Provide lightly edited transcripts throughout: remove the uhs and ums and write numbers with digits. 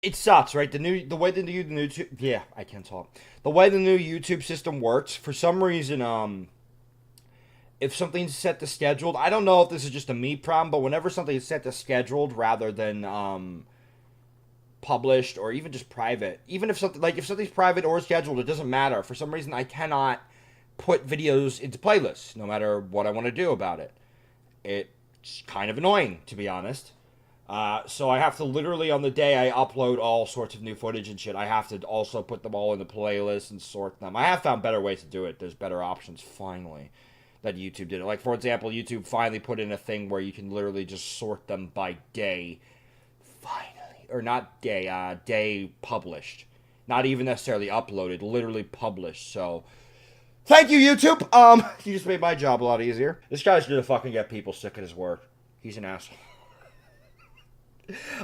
it sucks, right? The way the new YouTube, yeah, I can't talk. The way the new YouTube system works, for some reason, if something's set to scheduled, I don't know if this is just a me problem, but whenever something is set to scheduled rather than published or even just private, even if something's private or scheduled, it doesn't matter. For some reason, I cannot put videos into playlists, no matter what I want to do about it. It's kind of annoying, to be honest. So I have to literally, on the day I upload all sorts of new footage and shit, I have to also put them all in the playlist and sort them. I have found better ways to do it. There's better options, finally, that YouTube did it. Like, for example, YouTube finally put in a thing where you can literally just sort them by day. Finally. Or not day, day published. Not even necessarily uploaded, literally published, so... Thank you, YouTube! You just made my job a lot easier. This guy's gonna fucking get people sick at his work. He's an asshole.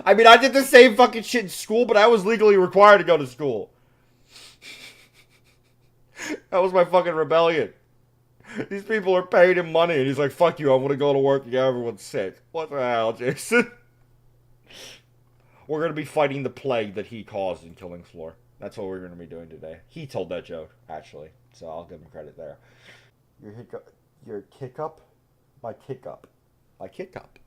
I mean, I did the same fucking shit in school, but I was legally required to go to school. That was my fucking rebellion. These people are paying him money, and he's like, fuck you, I want to go to work and get everyone sick. What the hell, Jason? We're going to be fighting the plague that he caused in Killing Floor. That's what we're going to be doing today. He told that joke, actually, so I'll give him credit there. Your kick-up? My kick-up. My kick-up.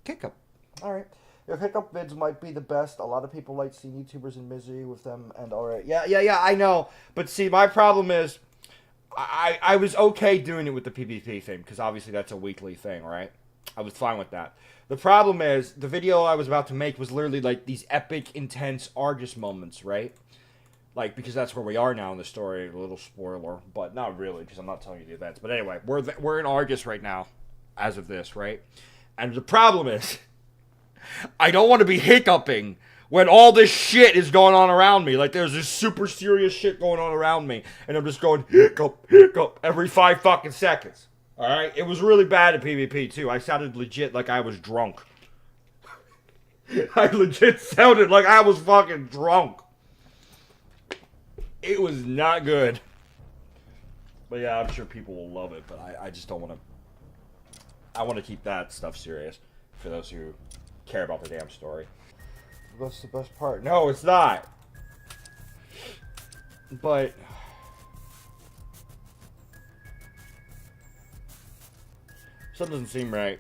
Kick-up. Alright. Your hiccup vids might be the best. A lot of people like seeing YouTubers in misery with them, and alright. Yeah, I know. But see, my problem is, I was okay doing it with the PvP thing, because obviously that's a weekly thing, right? I was fine with that. The problem is, the video I was about to make was literally like these epic, intense Argus moments, right? Like, because that's where we are now in the story. A little spoiler, but not really, because I'm not telling you the events. But anyway, we're in Argus right now, as of this, right? And the problem is, I don't want to be hiccuping when all this shit is going on around me. Like, there's this super serious shit going on around me, and I'm just going hiccup, hiccup every 5 fucking seconds. Alright? It was really bad at PvP, too. I sounded legit like I was drunk. I legit sounded like I was fucking drunk. It was not good. But yeah, I'm sure people will love it, but I just don't want to... I want to keep that stuff serious for those who care about the damn story. That's the best part. No, it's not. But... something doesn't seem right.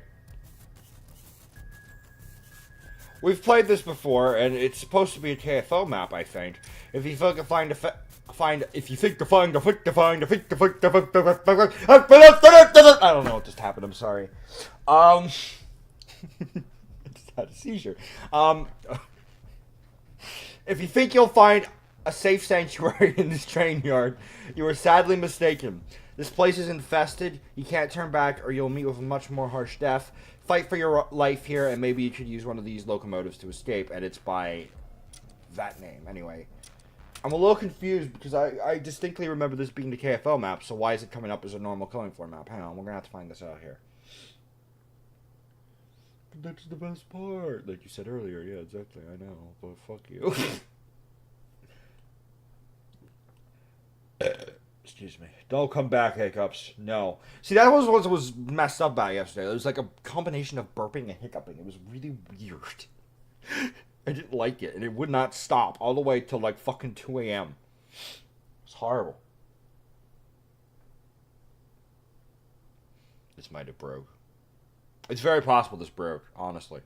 We've played this before, and it's supposed to be a KFO map, I think. If you fucking find if you think to find I don't know what just happened. I'm sorry. I just had a seizure. If you think you'll find a safe sanctuary in this train yard, you are sadly mistaken. This place is infested. You can't turn back, or you'll meet with a much more harsh death. Fight for your life here, and maybe you could use one of these locomotives to escape, and it's by that name. Anyway, I'm a little confused, because I distinctly remember this being the KFO map, so why is it coming up as a normal Killing Floor map? Hang on, we're going to have to find this out here. But that's the best part. Like you said earlier, yeah, exactly, I know, but fuck you. Excuse me. Don't come back, hiccups. No. See, that was what was messed up about yesterday. It was like a combination of burping and hiccuping. It was really weird. I didn't like it, and it would not stop all the way till like fucking 2 a.m. It's horrible. This might have broke. It's very possible this broke, honestly.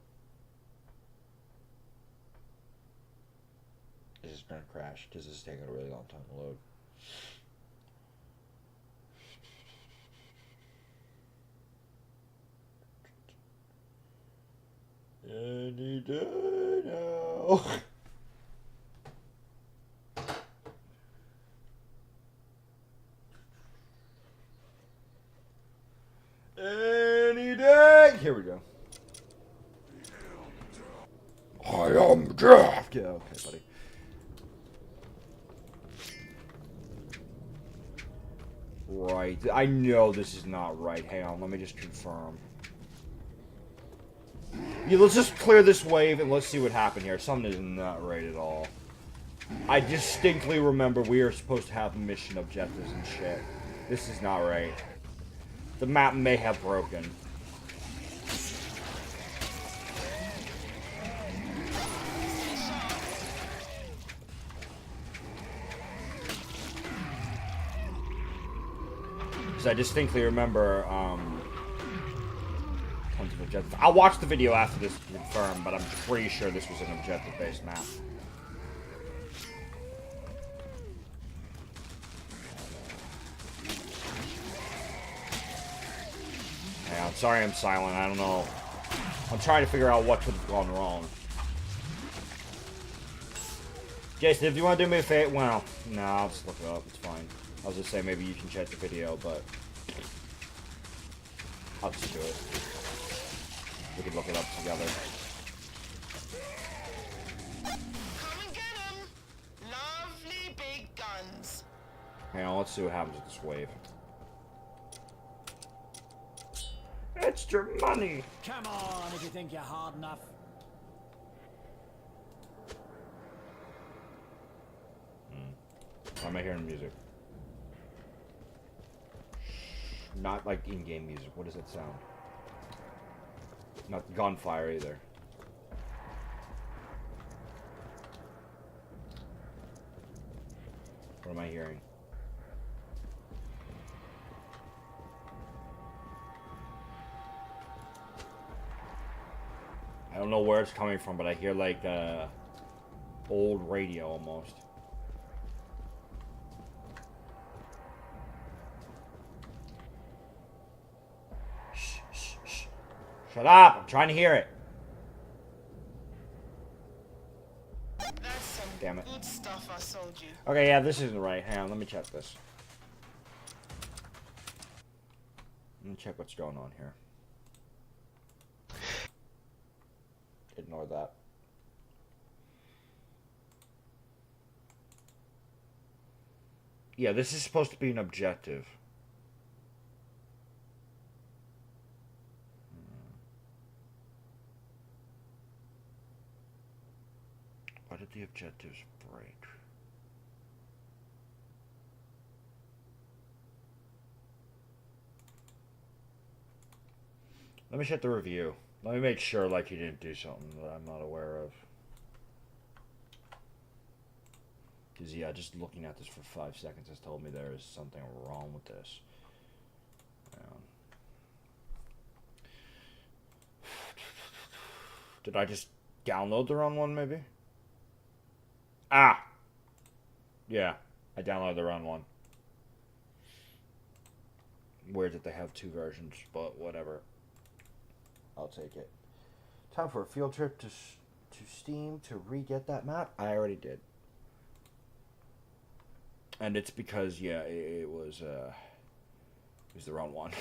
This is gonna crash because this is taking a really long time to load. Any day now. Any day. Here we go. I am death. Yeah, okay, buddy. Right. I know this is not right. Hang on, let me just confirm. Yeah, let's just clear this wave and let's see what happened here. Something is not right at all. I distinctly remember we are supposed to have mission objectives and shit. This is not right. The map may have broken. Because I distinctly remember, tons of objectives. I'll watch the video after this to confirm, but I'm pretty sure this was an objective-based map. Hey, I'm sorry I'm silent, I don't know. I'm trying to figure out what could have gone wrong. Jason, if you want to do me a favor, well, no, I'll just look it up, it's fine. I was just saying maybe you can check the video, but I'll just do it. We can look it up together. Come and get 'em! Lovely big guns. Hang on, let's see what happens with this wave. Extra money! Come on, if you think you're hard enough. Why am I hearing music? Not like in-game music. What does it sound? Not gunfire either. What am I hearing? I don't know where it's coming from, but I hear like old radio almost. Shh, shh, shh. Shut up! I'm trying to hear it. That's some Damn it. good stuff I sold you. Okay, yeah, this isn't right. Hang on, let me check this. Let me check what's going on here. Ignore that. Yeah, this is supposed to be an objective. Why did the objectives break? Let me check the review. Let me make sure like he didn't do something that I'm not aware of. Because yeah, just looking at this for 5 seconds has told me there is something wrong with this. Did I just download the wrong one maybe? Ah! Yeah, I downloaded the wrong one. Weird that they have two versions, but whatever. I'll take it. Time for a field trip to Steam to re-get that map. I already did. And it's because, yeah, it was the wrong one.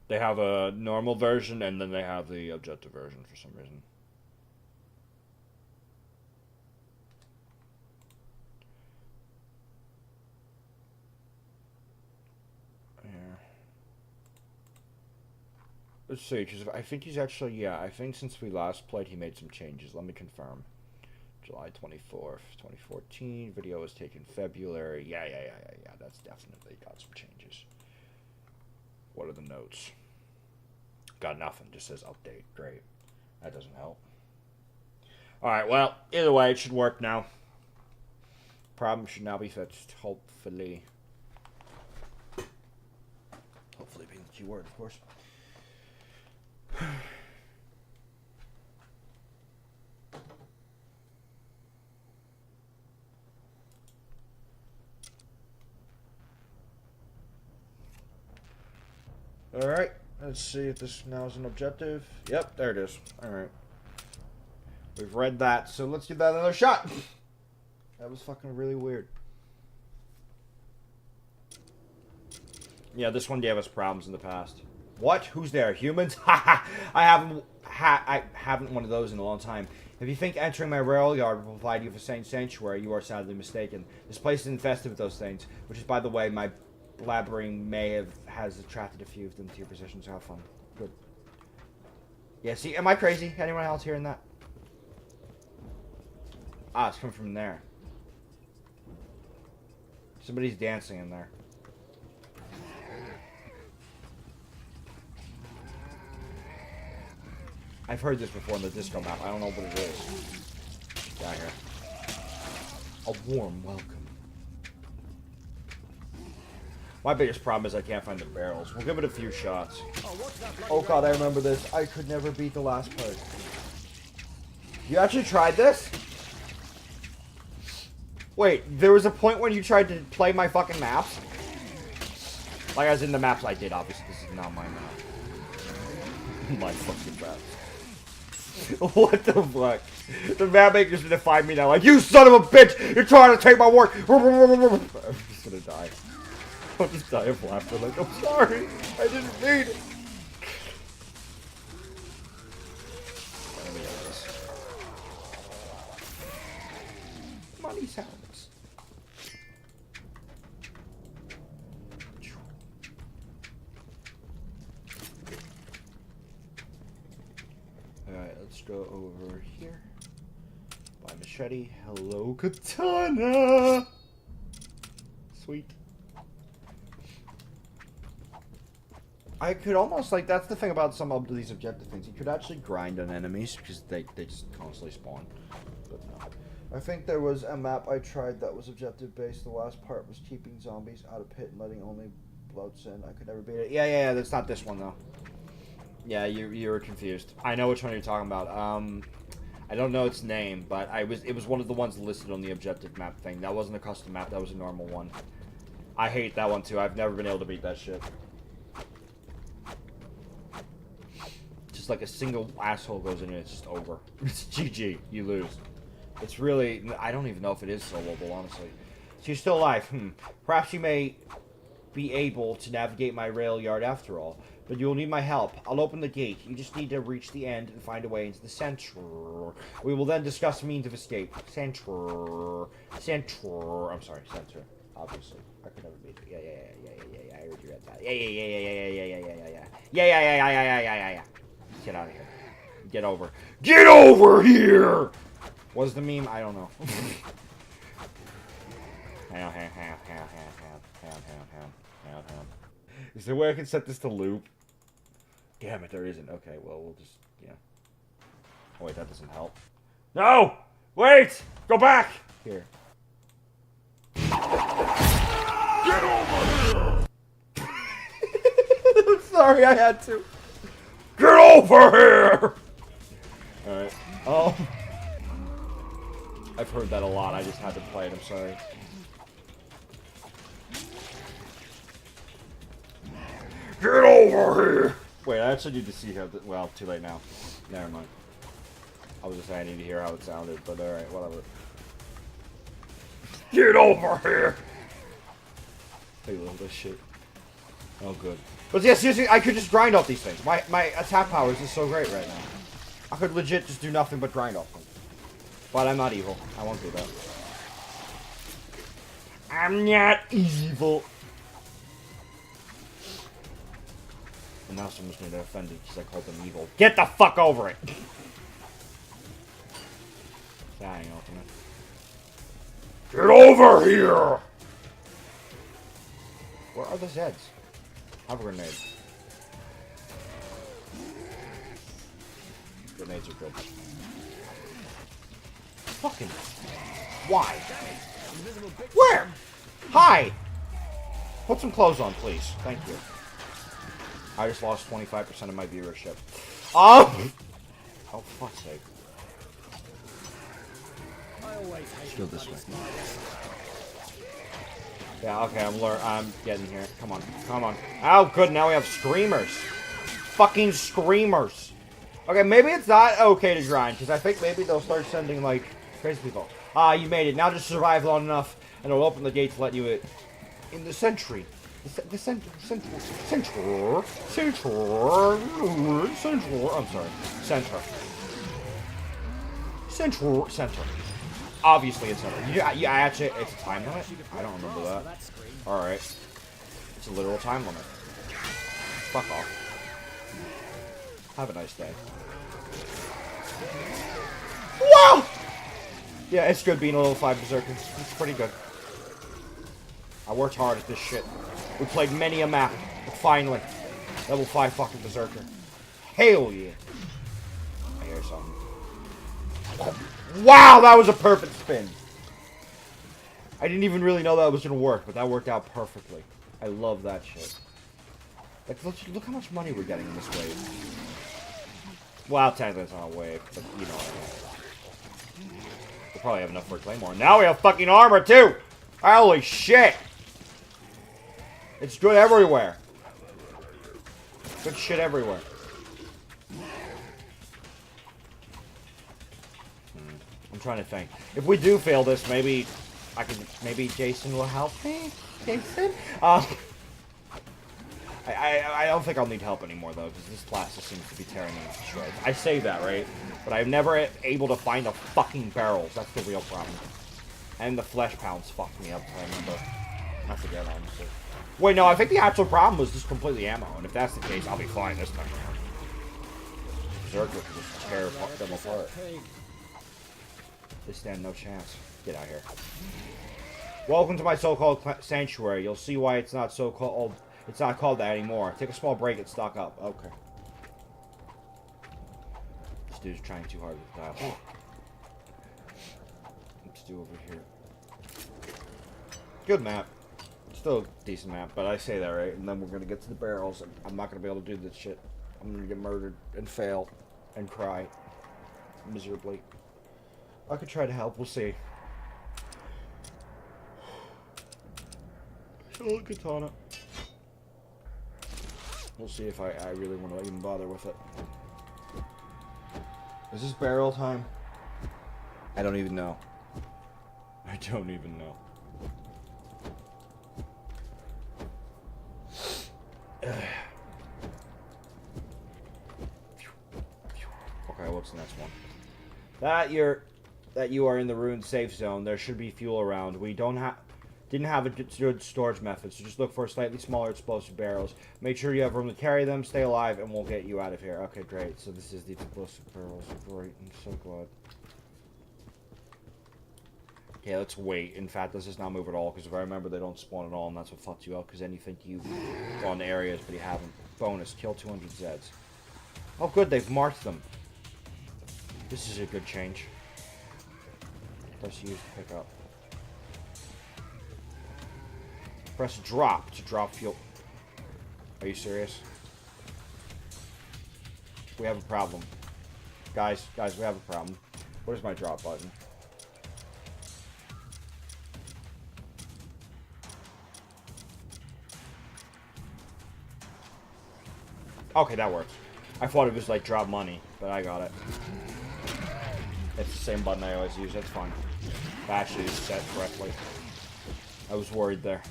They have a normal version, and then they have the objective version for some reason. Let's see, because I think he's actually, yeah, I think since we last played, he made some changes. Let me confirm. July 24th, 2014. Video was taken February. Yeah. That's definitely got some changes. What are the notes? Got nothing. Just says update. Great. That doesn't help. Alright, well, either way, it should work now. Problem should now be fixed, hopefully. Hopefully being the key word, of course. Alright, let's see if this now is an objective. Yep, there it is. Alright. We've read that, so let's give that another shot. That was fucking really weird. Yeah, this one gave us problems in the past. What? Who's there? Humans? Haha! I haven't one of those in a long time. If you think entering my rail yard will provide you with a sanctuary, you are sadly mistaken. This place is infested with those things, which is, by the way, my blabbering has attracted a few of them to your position, so have fun. Good. Yeah, see, am I crazy? Anyone else hearing that? Ah, it's coming from there. Somebody's dancing in there. I've heard this before in the disco map. I don't know what it is. Down here. A warm welcome. My biggest problem is I can't find the barrels. We'll give it a few shots. what's that bloody Oh god, I remember this. I could never beat the last part. You actually tried this? Wait, there was a point when you tried to play my fucking maps? Like, as in the maps I did, obviously. This is not my map. My fucking maps. What the fuck? The map maker's gonna find me now like, you son of a bitch! You're trying to take my work! I'm just gonna die. I'll just die of laughter like, I'm sorry! I didn't mean it! Let me get this. Money sounds. Alright, let's go over here. Buy machete. Hello, katana! Sweet. I could almost, like, that's the thing about some of these objective things. You could actually grind on enemies, because they just constantly spawn. But no. I think there was a map I tried that was objective-based. The last part was keeping zombies out of pit and letting only blood send. I could never beat it. Yeah, that's not this one, though. Yeah, you were confused. I know which one you're talking about. I don't know its name, but it was one of the ones listed on the objective map thing. That wasn't a custom map, that was a normal one. I hate that one too. I've never been able to beat that shit. Just like a single asshole goes in and it's just over. It's GG. You lose. It's really, I don't even know if it is soloable, honestly. So you're still alive. Perhaps you may be able to navigate my rail yard after all. But you will need my help. I'll open the gate. You just need to reach the end and find a way into the center. We will then discuss means of escape. Center. I'm sorry, center. Obviously. I could never beat it. Yeah. I regret that. Yeah. Get out of here. Get over. Get over here! What's the meme? I don't know. Is there a way I can set this to loop? Damn it, there isn't. Okay, well, we'll just, yeah. Oh, wait, that doesn't help. No! Wait! Go back! Here. Get over here! I'm sorry, I had to. Get over here! Alright. Oh. I've heard that a lot. I just had to play it. I'm sorry. Get over here! Wait, I actually need to see how. Well, too late now. Never mind. I was just saying I need to hear how it sounded, but alright, whatever. Get over here! I love this shit. Oh, good. But yeah, seriously, I could just grind off these things. My attack powers is so great right now. I could legit just do nothing but grind off them. But I'm not evil. I won't do that. I'm not evil. And now someone's gonna get offended because I called them evil. Get the fuck over it! That ain't ultimate. Get over here! Where are the Zeds? Have a grenade. Grenades are good. Fucking. Why? Where? Hi! Put some clothes on, please. Thank you. I just lost 25% of my viewership. Oh! Oh, fuck's sake. Let's go this way. Yeah, okay, I'm getting here. Come on. Oh, good, now we have screamers. Fucking screamers. Okay, maybe it's not okay to grind, because I think maybe they'll start sending, like, crazy people. Ah, you made it. Now just survive long enough, and it'll open the gate to let you in the sentry. The center. I'm sorry. Center. Obviously it's center. I actually, it's a time limit? I don't remember that. Alright. It's a literal time limit. Fuck off. Have a nice day. Wow! Yeah, it's good being a level 5 berserker. It's pretty good. I worked hard at this shit. We played many a map, but finally, level 5 fucking berserker. Hell yeah! I hear something. Wow, that was a perfect spin. I didn't even really know that was gonna work, but that worked out perfectly. I love that shit. Like, look how much money we're getting in this wave. Well, technically it's not a wave, but you know what I mean. We'll probably have enough for a claymore. Now we have fucking armor, too! Holy shit! It's good everywhere. Good shit everywhere. I'm trying to think. If we do fail this, maybe maybe Jason will help me? Jason? I don't think I'll need help anymore, though, because this class just seems to be tearing me to shreds. I say that, right? But I'm never able to find the fucking barrels. That's the real problem. And the flesh pounds fucked me up, I remember. I forget, honestly. Wait, no, I think the actual problem was just completely ammo, and if that's the case, I'll be fine this time around. Berserker can just tear them apart. They stand no chance. Get out of here. Welcome to my so-called sanctuary. You'll see why it's not so-called... It's not called that anymore. Take a small break and stock up. Okay. This dude's trying too hard with the dial. Let's do over here. Good map. Still a decent map, but I say that, right? And then we're gonna get to the barrels, and I'm not gonna be able to do this shit. I'm gonna get murdered and fail and cry miserably. I could try to help. We'll see. Still a katana. We'll see if I really want to even bother with it. Is this barrel time? I don't even know. I don't even know. Okay, what's the next one? That you are in the ruined safe zone. There should be fuel around. We didn't have a good storage method, so just look for slightly smaller explosive barrels. Make sure you have room to carry them, stay alive, and we'll get you out of here. Okay, great. So this is the explosive barrels. Great. I'm so glad. Yeah, let's wait. In fact, let's just not move at all, because if I remember, they don't spawn at all, and that's what fucked you up, because then you think you've gone to areas, but you haven't. Bonus, kill 200 Zeds. Oh, good, they've marked them. This is a good change. Press use to pick up. Press drop to drop fuel. Are you serious? We have a problem. Guys, we have a problem. Where's my drop button? Okay, that works. I thought it was like drop money, but I got it. It's the same button I always use, that's fine. That actually is set correctly. I was worried there.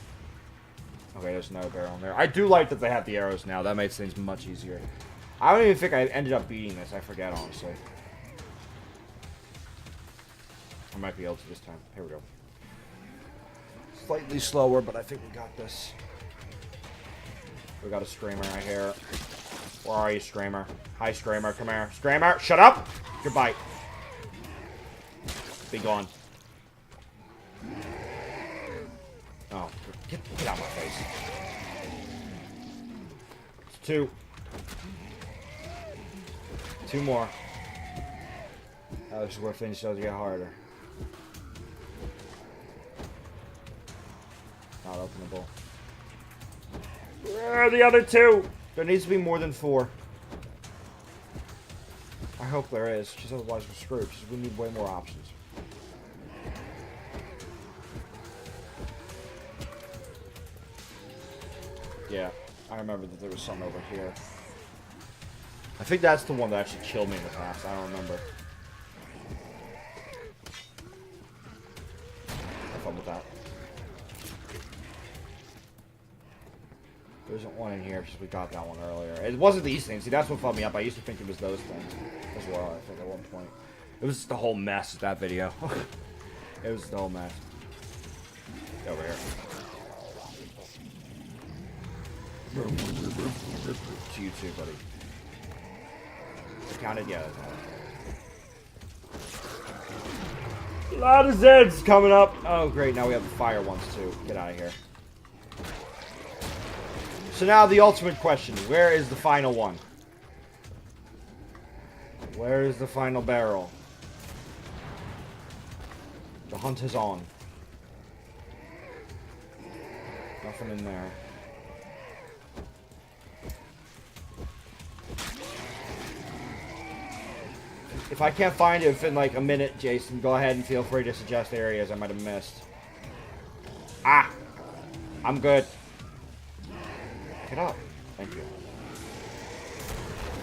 Okay, there's another barrel in there. I do like that they have the arrows now. That makes things much easier. I don't even think I ended up beating this. I forget, honestly. I might be able to this time. Here we go. Slightly slower, but I think we got this. We got a screamer right here. Where are you, Screamer? Hi, Screamer. Come here. Screamer, shut up! Goodbye. Be gone. Oh, get out of my face. It's two. Two more. Oh, this is where things start to get harder. Not openable. Where are the other two? There needs to be more than 4. I hope there is, because otherwise we're screwed, because we need way more options. Yeah, I remember that there was some over here. I think that's the one that actually killed me in the past. I don't remember. Have fun with that. There isn't one in here because we got that one earlier. It wasn't these things. See, that's what fucked me up. I used to think it was those things as well, I think, at one point. It was just the whole mess, that video. It was the whole mess. Get over here. To you too, buddy. I counted, yeah. A lot of Zeds coming up. Oh, great. Now we have the fire ones, too. Get out of here. So now the ultimate question. Where is the final one? Where is the final barrel? The hunt is on. Nothing in there. If I can't find it within like a minute, Jason, go ahead and feel free to suggest areas I might have missed. Ah! I'm good. Get up. Thank you.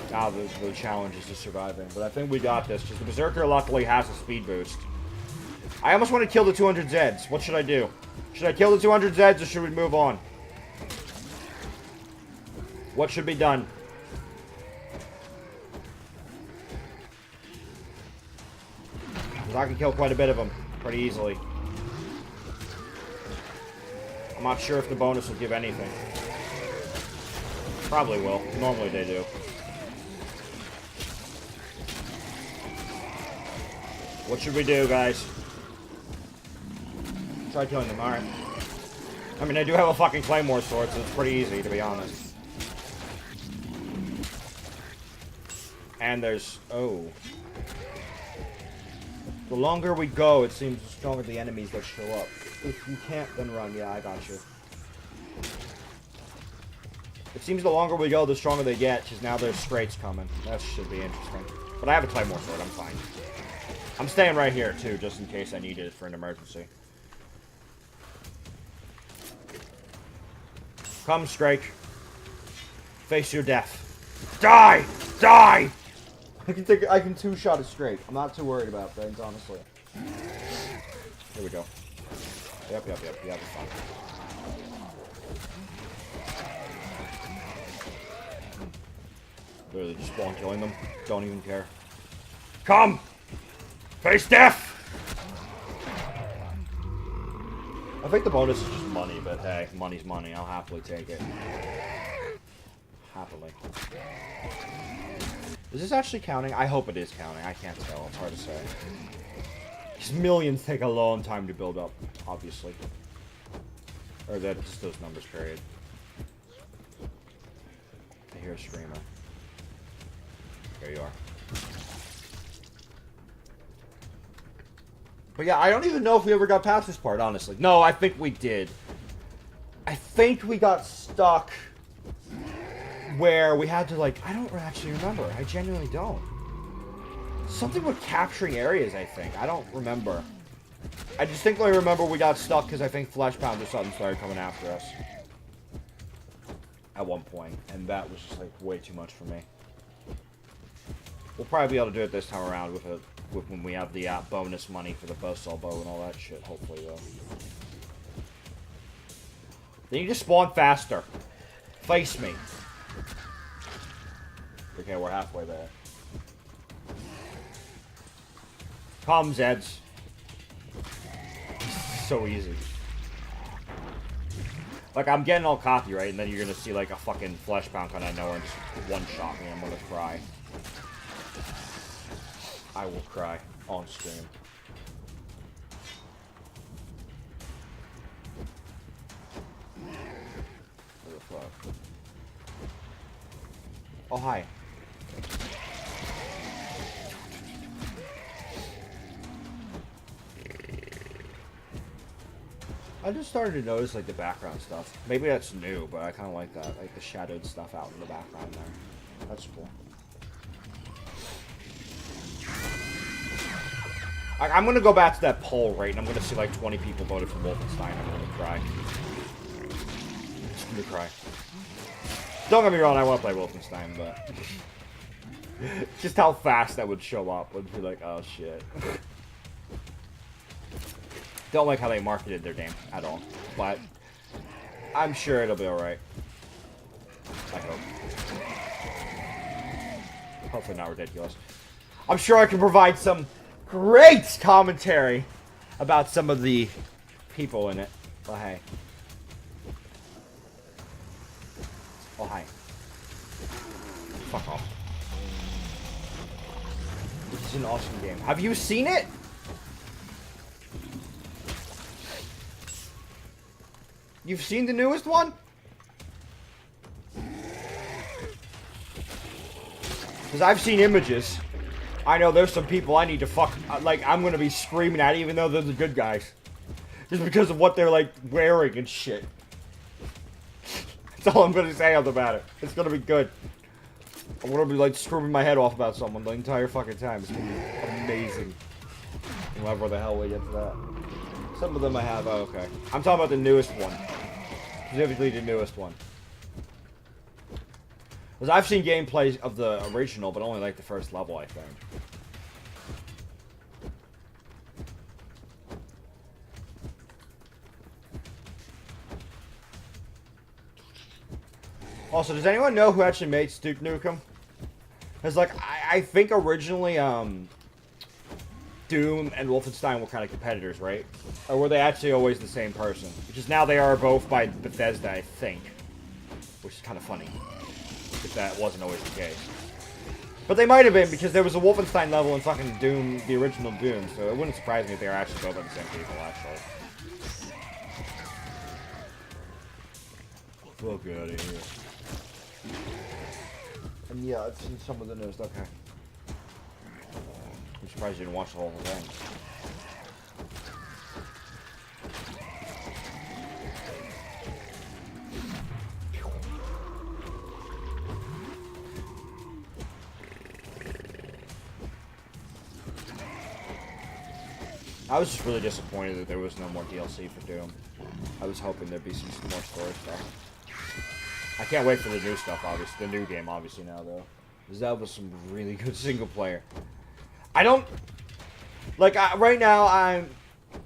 Now the challenge is just surviving. But I think we got this, because the Berserker luckily has a speed boost. I almost want to kill the 200 Zeds. What should I do? Should I kill the 200 Zeds or should we move on? What should be done? Because I can kill quite a bit of them pretty easily. I'm not sure if the bonus will give anything. Probably will. Normally they do. What should we do, guys? Try killing them, alright. I mean, I do have a fucking Claymore sword, so it's pretty easy, to be honest. And there's... oh. The longer we go, it seems the stronger the enemies that show up. If you can't, then run. Yeah, I got you. It seems the longer we go, the stronger they get, because now there's straights coming. That should be interesting. But I have a Claymore sword, I'm fine. I'm staying right here, too, just in case I need it for an emergency. Come, Strike. Face your death. Die! Die! I can two-shot it straight. I'm not too worried about things, honestly. Here we go. Yep. Yeah, it's fine. Literally just spawn killing them. Don't even care. Come! Face death! I think the bonus is just money, but hey, money's money. I'll happily take it. Happily. Is this actually counting? I hope it is counting. I can't tell. It's hard to say. These millions take a long time to build up, obviously. Or that just those numbers, period. I hear a screamer. There you are. But yeah, I don't even know if we ever got past this part, honestly. No, I think we did. I think we got stuck where we had to, like, I don't actually remember. I genuinely don't. Something with capturing areas, I think. I don't remember. I distinctly remember we got stuck because I think Fleshpound or something started coming after us. At one point. And that was just, like, way too much for me. We'll probably be able to do it this time around with when we have the bonus money for the buzzsaw bow and all that shit, hopefully, though. Then you just spawn faster. Face me. Okay, we're halfway there. Come, Zeds. So easy. Like, I'm getting all cocky, right? And then you're gonna see, like, a fucking Fleshpound kind of nowhere and just one-shot me. I'm gonna cry. I will cry on stream. What the fuck? Oh, hi. I just started to notice, like, the background stuff. Maybe that's new, but I kind of like that. Like, the shadowed stuff out in the background there. That's cool. I'm gonna go back to that poll, right, and I'm gonna see, like, 20 people voted for Wolfenstein. I'm gonna cry. Just gonna cry. Don't get me wrong, I want to play Wolfenstein, but... just how fast that would show up would be like, oh, shit. Don't like how they marketed their game at all, but I'm sure it'll be alright. I hope. Hopefully not ridiculous. I'm sure I can provide some great commentary about some of the people in it. Oh, hey. Oh, hi. Fuck off. This is an awesome game. Have you seen it? You've seen the newest one? Because I've seen images. I know there's some people I need to fuck... like, I'm going to be screaming at even though they're the good guys. Just because of what they're, like, wearing and shit. That's all I'm going to say about it. It's going to be good. I'm gonna be like screwing my head off about someone the entire fucking time. It's gonna be amazing. Whenever the hell we get to that. Some of them I have. Oh, okay. I'm talking about the newest one. Specifically the newest one. Because I've seen gameplay of the original, but only like the first level, I think. Also, does anyone know who actually made Duke Nukem? Because, like, I think originally, Doom and Wolfenstein were kind of competitors, right? Or were they actually always the same person? Because now they are both by Bethesda, I think. Which is kind of funny. If that wasn't always the case. But they might have been, because there was a Wolfenstein level in fucking Doom, the original Doom, so it wouldn't surprise me if they were actually both by the same people, actually. Fuck out of here. And yeah, I've seen some of the news. Okay. I'm surprised you didn't watch the whole thing. I was just really disappointed that there was no more DLC for Doom. I was hoping there'd be some more story stuff. I can't wait for the new stuff, obviously. The new game, obviously, now, though. Because that was some really good single player. I don't... Like, right now, I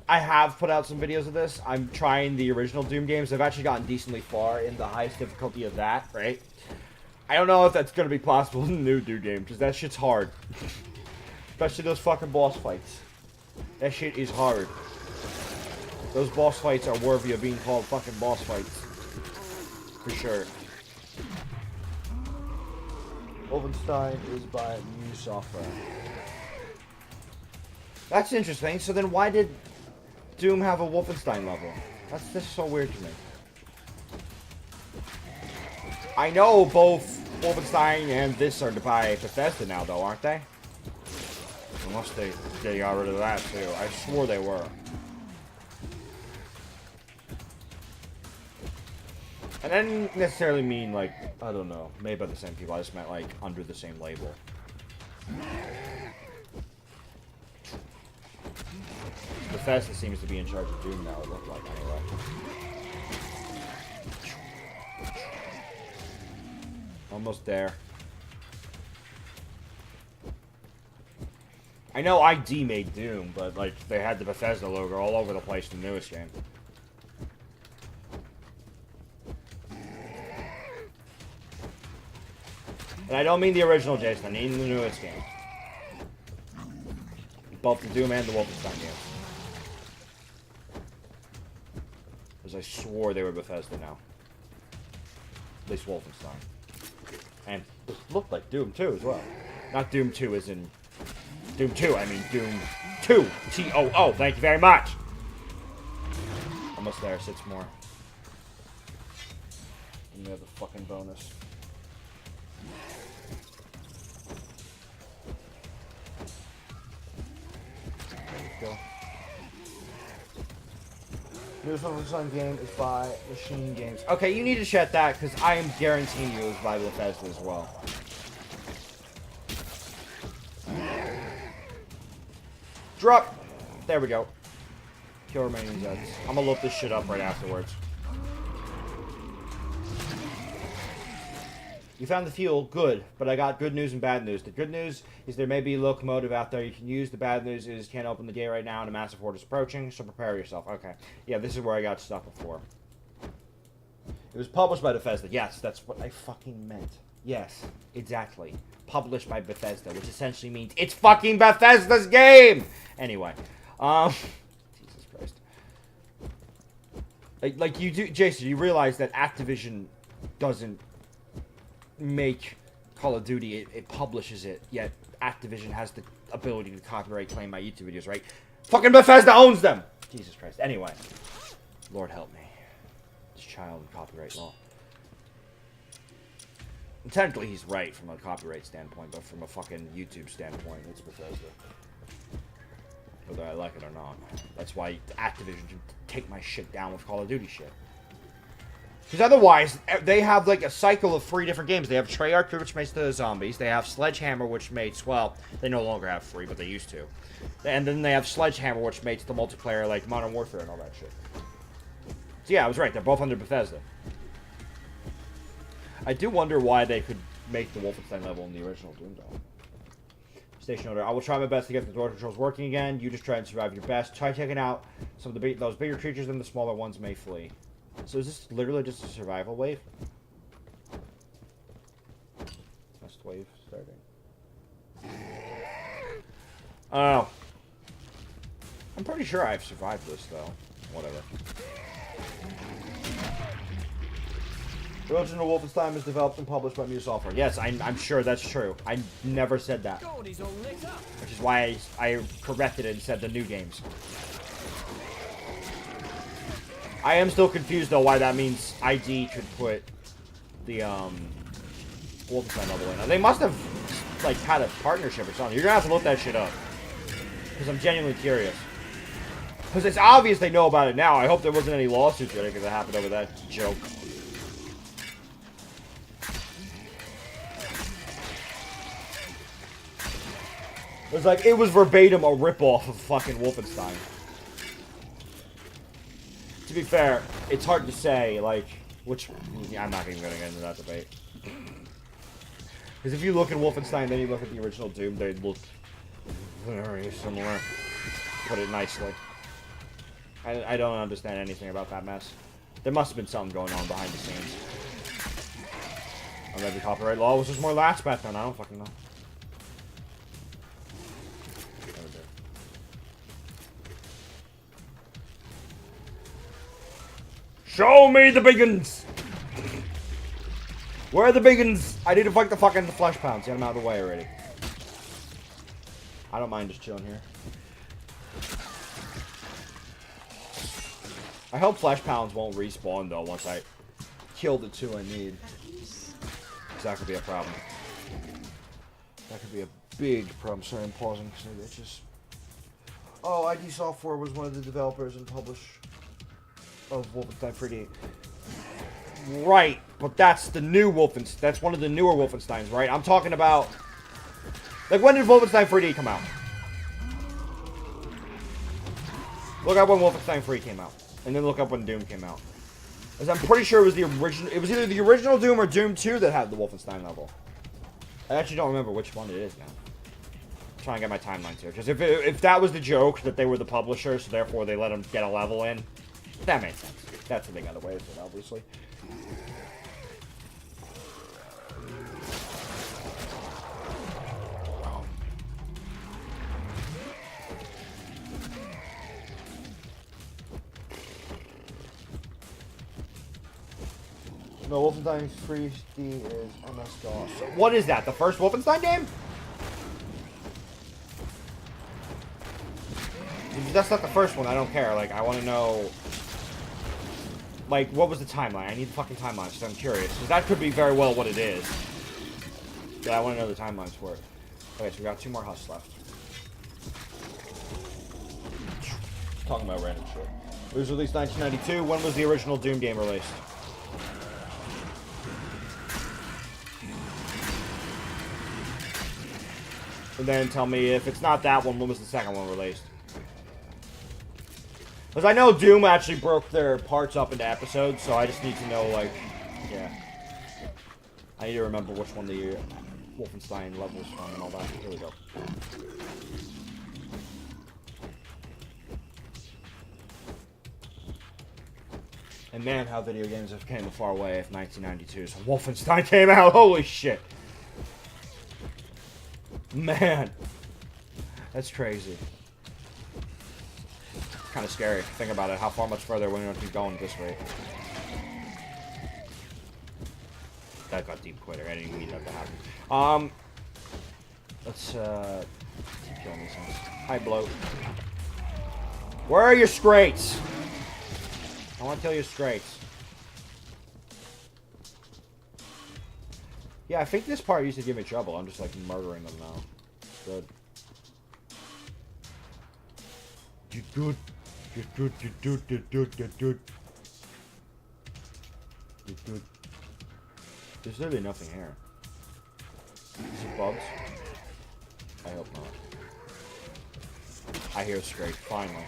have put out some videos of this. I'm trying the original Doom games. I've actually gotten decently far in the highest difficulty of that, right? I don't know if that's going to be possible in the new Doom game, because that shit's hard. Especially those fucking boss fights. That shit is hard. Those boss fights are worthy of being called fucking boss fights. For sure. Wolfenstein is by HIUFIGYO. That's interesting. So then why did Doom have a Wolfenstein level? That's just so weird to me. I know both Wolfenstein and this are by Bethesda now, though, aren't they? Unless they got rid of that, too. I swore they were. And I didn't necessarily mean, like, I don't know, made by the same people. I just meant, like, under the same label. Bethesda seems to be in charge of Doom now, it looked like, anyway. Almost there. I know ID made Doom, but, like, they had the Bethesda logo all over the place in the newest game. And I don't mean the original Jason, I mean the newest game. Both the Doom and the Wolfenstein games. Because I swore they were Bethesda now. At least Wolfenstein. And it looked like Doom 2 as well. Not Doom 2 as in... Doom 2, I mean Doom 2. T-O-O, thank you very much! Almost there, 6 more. And you have the fucking bonus. Go. Newest Wolfenstein game is by Machine Games. Okay, you need to check that, because I am guaranteeing you it was by Bethesda as well. Drop! There we go. Kill remaining Zeds. I'm gonna look this shit up right afterwards. You found the fuel, good, but I got good news and bad news. The good news is there may be a locomotive out there you can use. The bad news is can't open the gate right now and a massive horde is approaching, so prepare yourself. Okay. Yeah, this is where I got stuck before. It was published by Bethesda. Yes, that's what I fucking meant. Yes, exactly. Published by Bethesda, which essentially means it's fucking Bethesda's game! Anyway. Jesus Christ. Like you do, Jason, you realize that Activision doesn't make Call of Duty, it publishes it, yet Activision has the ability to copyright claim my YouTube videos, right? Fucking Bethesda owns them! Jesus Christ. Anyway. Lord help me. This child in copyright law. And technically he's right from a copyright standpoint, but from a fucking YouTube standpoint, it's Bethesda. Whether I like it or not. That's why Activision should take my shit down with Call of Duty shit. Because otherwise, they have like a cycle of 3 different games. They have Treyarch, which makes the zombies. They have Sledgehammer, which makes, well, they no longer have 3, but they used to. And then they have Sledgehammer, which makes the multiplayer like Modern Warfare and all that shit. So yeah, I was right. They're both under Bethesda. I do wonder why they could make the Wolfenstein level in the original Doom, though. Station order. I will try my best to get the door controls working again. You just try and survive your best. Try taking out some of the those bigger creatures, and the smaller ones may flee. So is this literally just a survival wave? Test wave starting. Oh. I'm pretty sure I've survived this, though. Whatever. The original Wolfenstein was developed and published by HIUFIGYO. Yes, I'm sure that's true. I never said that. Which is why I corrected it and said the new games. I am still confused, though, why that means ID could put the, Wolfenstein level in. They must have, like, had a partnership or something. You're gonna have to look that shit up. Because I'm genuinely curious. Because it's obvious they know about it now. I hope there wasn't any lawsuits or anything that happened over that joke. It was like, it was verbatim a ripoff of fucking Wolfenstein. To be fair, it's hard to say, like, which... I'm not even going to get into that debate. Because if you look at Wolfenstein, then you look at the original Doom, they look very similar. Put it nicely. I don't understand anything about that mess. There must have been something going on behind the scenes. Or maybe copyright law was just more lax back then, I don't fucking know. Show me the biggins! Where are the biggins? I need to fight the fucking flesh pounds. Get them out of the way already. I don't mind just chilling here. I hope flesh pounds won't respawn though once I kill the 2 I need. Because that could be a problem. That could be a big problem. Sorry, I'm pausing because it's just... Oh, ID Software was one of the developers and publishers of Wolfenstein 3D. Right, but that's the new Wolfenstein. That's one of the newer Wolfensteins, right? I'm talking about... Like, when did Wolfenstein 3D come out? Look up when Wolfenstein 3 came out. And then look up when Doom came out. Because I'm pretty sure it was the original... It was either the original Doom or Doom 2 that had the Wolfenstein level. I actually don't remember which one it is now. I'm trying to get my timelines here. Because if that was the joke, that they were the publisher, so therefore they let them get a level in, that makes sense. That's the thing out of the way, obviously. No, Wolfenstein 3D is MS-DOS. So what is that? The first Wolfenstein game? If that's not the first one, I don't care. Like, I want to know... Like, what was the timeline? I need the fucking timeline, because I'm curious. Because that could be very well what it is. But I want to know the timelines for it. Okay, so we got 2 more husks left. Just talking about random shit. It was released 1992. When was the original Doom game released? And then tell me if it's not that one, when was the second one released? Because I know Doom actually broke their parts up into episodes, so I just need to know, like, yeah. I need to remember which one the Wolfenstein levels from and all that. Here we go. And man, how video games have came a far way if 1992 so Wolfenstein came out. Holy shit. Man. That's crazy. Kind of scary. Think about it. How far much further we're going to keep going at this rate. That got deep quitter. I didn't even need that to happen. Let's keep killing these things. Hi, bloat. Where are your scrates? I want to kill your scrates. Yeah, I think this part used to give me trouble. I'm just like murdering them now. Good. You're good. You're good. You're good. You're good. You're good. Good. There's literally nothing here. Is it bugs? I hope not. I hear straight, finally.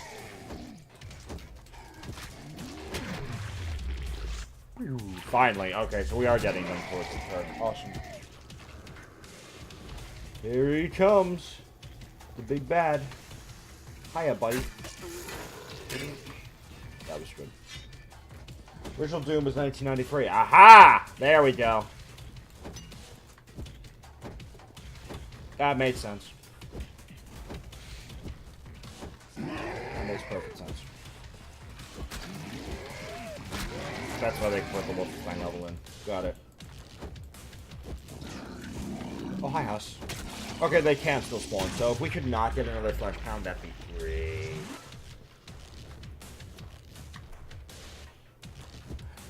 Finally, okay, so we are getting them towards the third. Awesome. Here he comes. The big bad. Hiya, buddy. That was good. Original Doom was 1993. Aha! There we go. That made sense. That makes perfect sense. That's why they put the Wolfenstein level in. Got it. Oh, hi, house. Okay, they can still spawn, so if we could not get another flesh pound, that'd be great.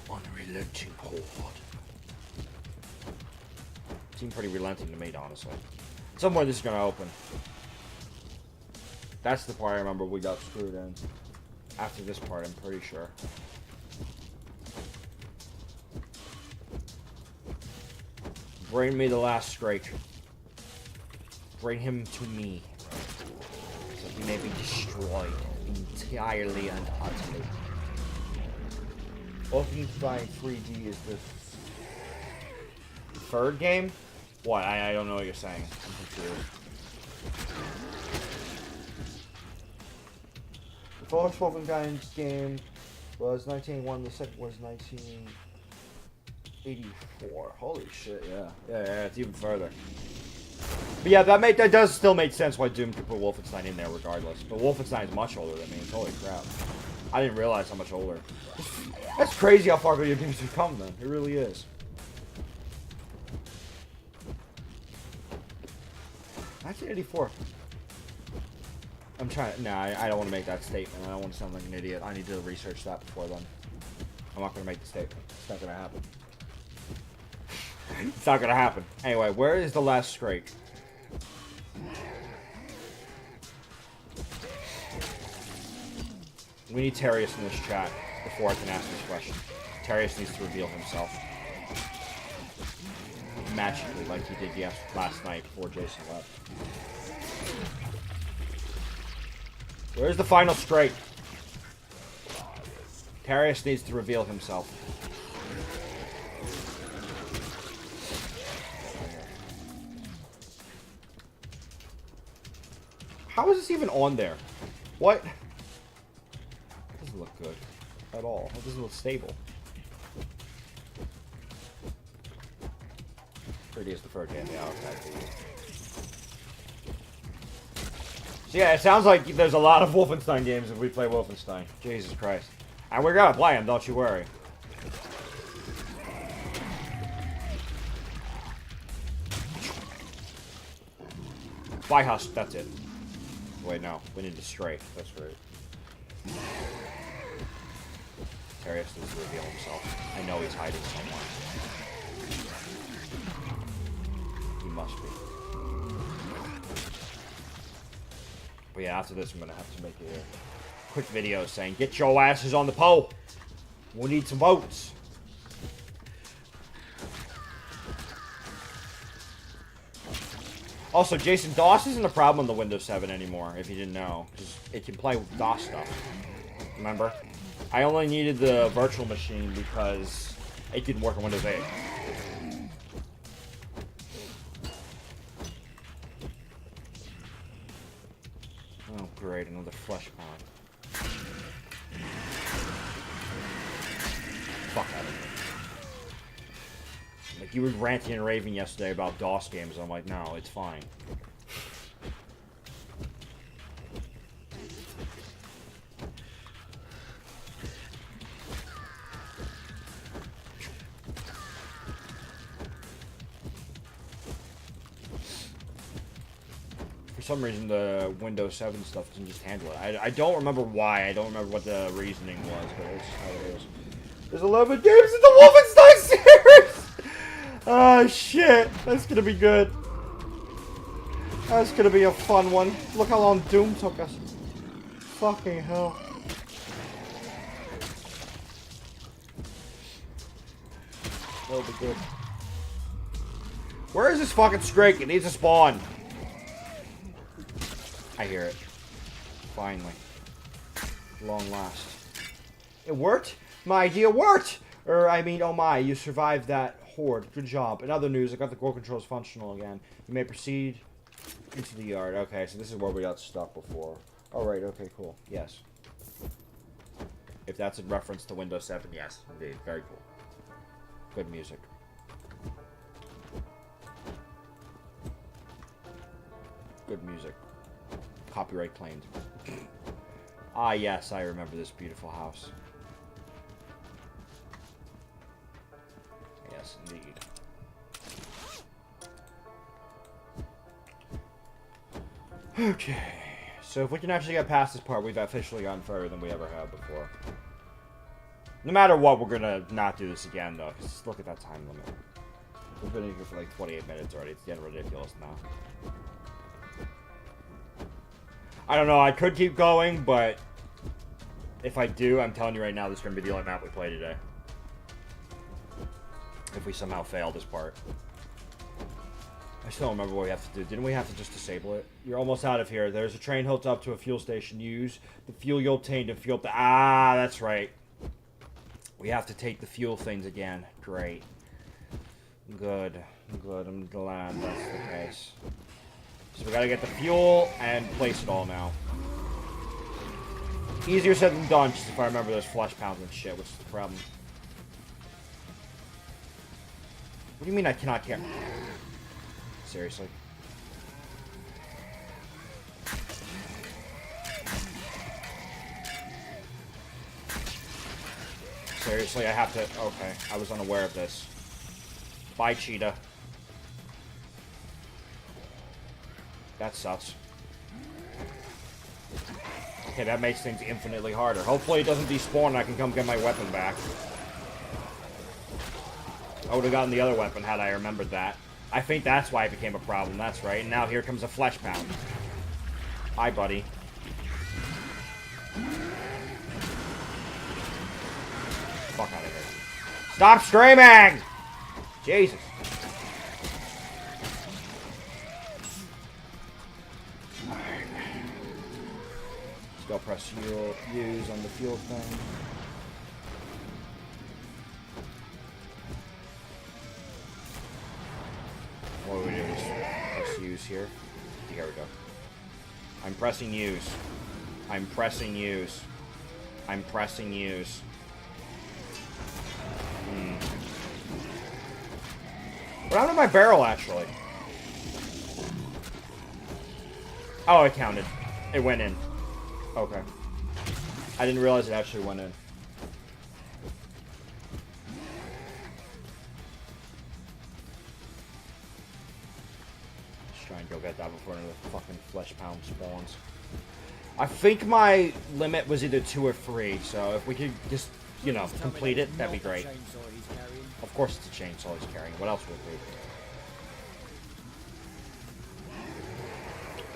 Unrelenting horde. Seemed pretty relenting to me, honestly. Somewhere this is gonna open. That's the part I remember we got screwed in. After this part, I'm pretty sure. Bring me the last strike. Bring him to me. So he may be destroyed entirely and utterly. Wolfenstein 3D is the third game? What? I don't know what you're saying. I'm confused. The first Wolfenstein game was 1901, the second was 1984. Holy shit, yeah. Yeah, it's even further. But yeah, that does still make sense why Doom could put Wolfenstein in there regardless. But Wolfenstein is much older than me. Holy crap. I didn't realize how much older. That's crazy how far video games have come, then. It really is. 1984. I'm trying. Nah, I don't want to make that statement. I don't want to sound like an idiot. I need to research that before then. I'm not going to make the statement. It's not going to happen. It's not going to happen. Anyway, where is the last strike? We need Terrius in this chat before I can ask this question. Terrius needs to reveal himself. Magically, like he did last night before Jason left. Where's the final strike? Terrius needs to reveal himself. How is this even on there? What? It doesn't look good at all. It doesn't look stable. 3D is the first game. Yeah, okay. So yeah, it sounds like there's a lot of Wolfenstein games if we play Wolfenstein. Jesus Christ. And we're gonna play them, don't you worry. Fly husk, that's it. Wait, no. We need to stray. That's right. Terrius needs to reveal himself. I know he's hiding somewhere. He must be. But yeah, after this, I'm gonna have to make a quick video saying, "Get your asses on the poll. We need some votes." Also, Jason, DOS isn't a problem on the Windows 7 anymore, if you didn't know. Because it can play with DOS stuff. Remember? I only needed the virtual machine because it didn't work on Windows 8. Oh, great. Another flesh pound. Fuck out of here. Like, you were ranting and raving yesterday about DOS games. I'm like, no, it's fine. For some reason, the Windows 7 stuff can just handle it. I don't remember why. I don't remember what the reasoning was, but it's just how it is. There's 11 games in the Wolfenstein series! Oh, shit. That's gonna be good. That's gonna be a fun one. Look how long Doom took us. Fucking hell. That'll be good. Where is this fucking Scrake? It needs to spawn. I hear it. Finally. Long last. It worked? My idea worked! I mean, oh my, you survived that horde. Good job. In other news, I got the core controls functional again. You may proceed into the yard. Okay, so this is where we got stuck before. Alright, okay, cool. Yes. If that's in reference to Windows 7, yes, indeed. Very cool. Good music. Good music. Copyright claimed. Ah, yes, I remember this beautiful house. Yes, indeed. Okay. So if we can actually get past this part, we've officially gotten further than we ever have before. No matter what, we're gonna not do this again, though, because look at that time limit. We've been in here for like 28 minutes already. It's getting ridiculous now. I don't know, I could keep going, but if I do, I'm telling you right now, this is going to be the only map we play today. If we somehow fail this part. I still don't remember what we have to do. Didn't we have to just disable it? You're almost out of here. There's a train hooked up to a fuel station. Use the fuel you obtained to fuel up the... Ah, that's right. We have to take the fuel things again. Great. Good. Good. I'm glad that's the case. So we gotta get the fuel and place it all now. Easier said than done, just if I remember those flesh pounds and shit, which is the problem. What do you mean I cannot get... Seriously. Seriously, I have to... Okay, I was unaware of this. Bye, cheetah. That sucks. Okay, that makes things infinitely harder. Hopefully it doesn't despawn and I can come get my weapon back. I would have gotten the other weapon had I remembered that. I think that's why it became a problem, that's right. And now here comes a flesh pound. Hi, buddy. Fuck out of here. Stop screaming! Jesus. Go press use on the fuel thing. What do we do? Just press use here. Here we go. I'm pressing use. I'm pressing use. I'm pressing use. What happened to my barrel, actually? Oh, it counted. It went in. Okay. I didn't realize it actually went in. Let's try and go get that before another fucking flesh pound spawns. I think my limit was either 2 or 3, so if we could just, you know, complete it, that'd be great. Of course it's a chainsaw he's carrying. What else would it be?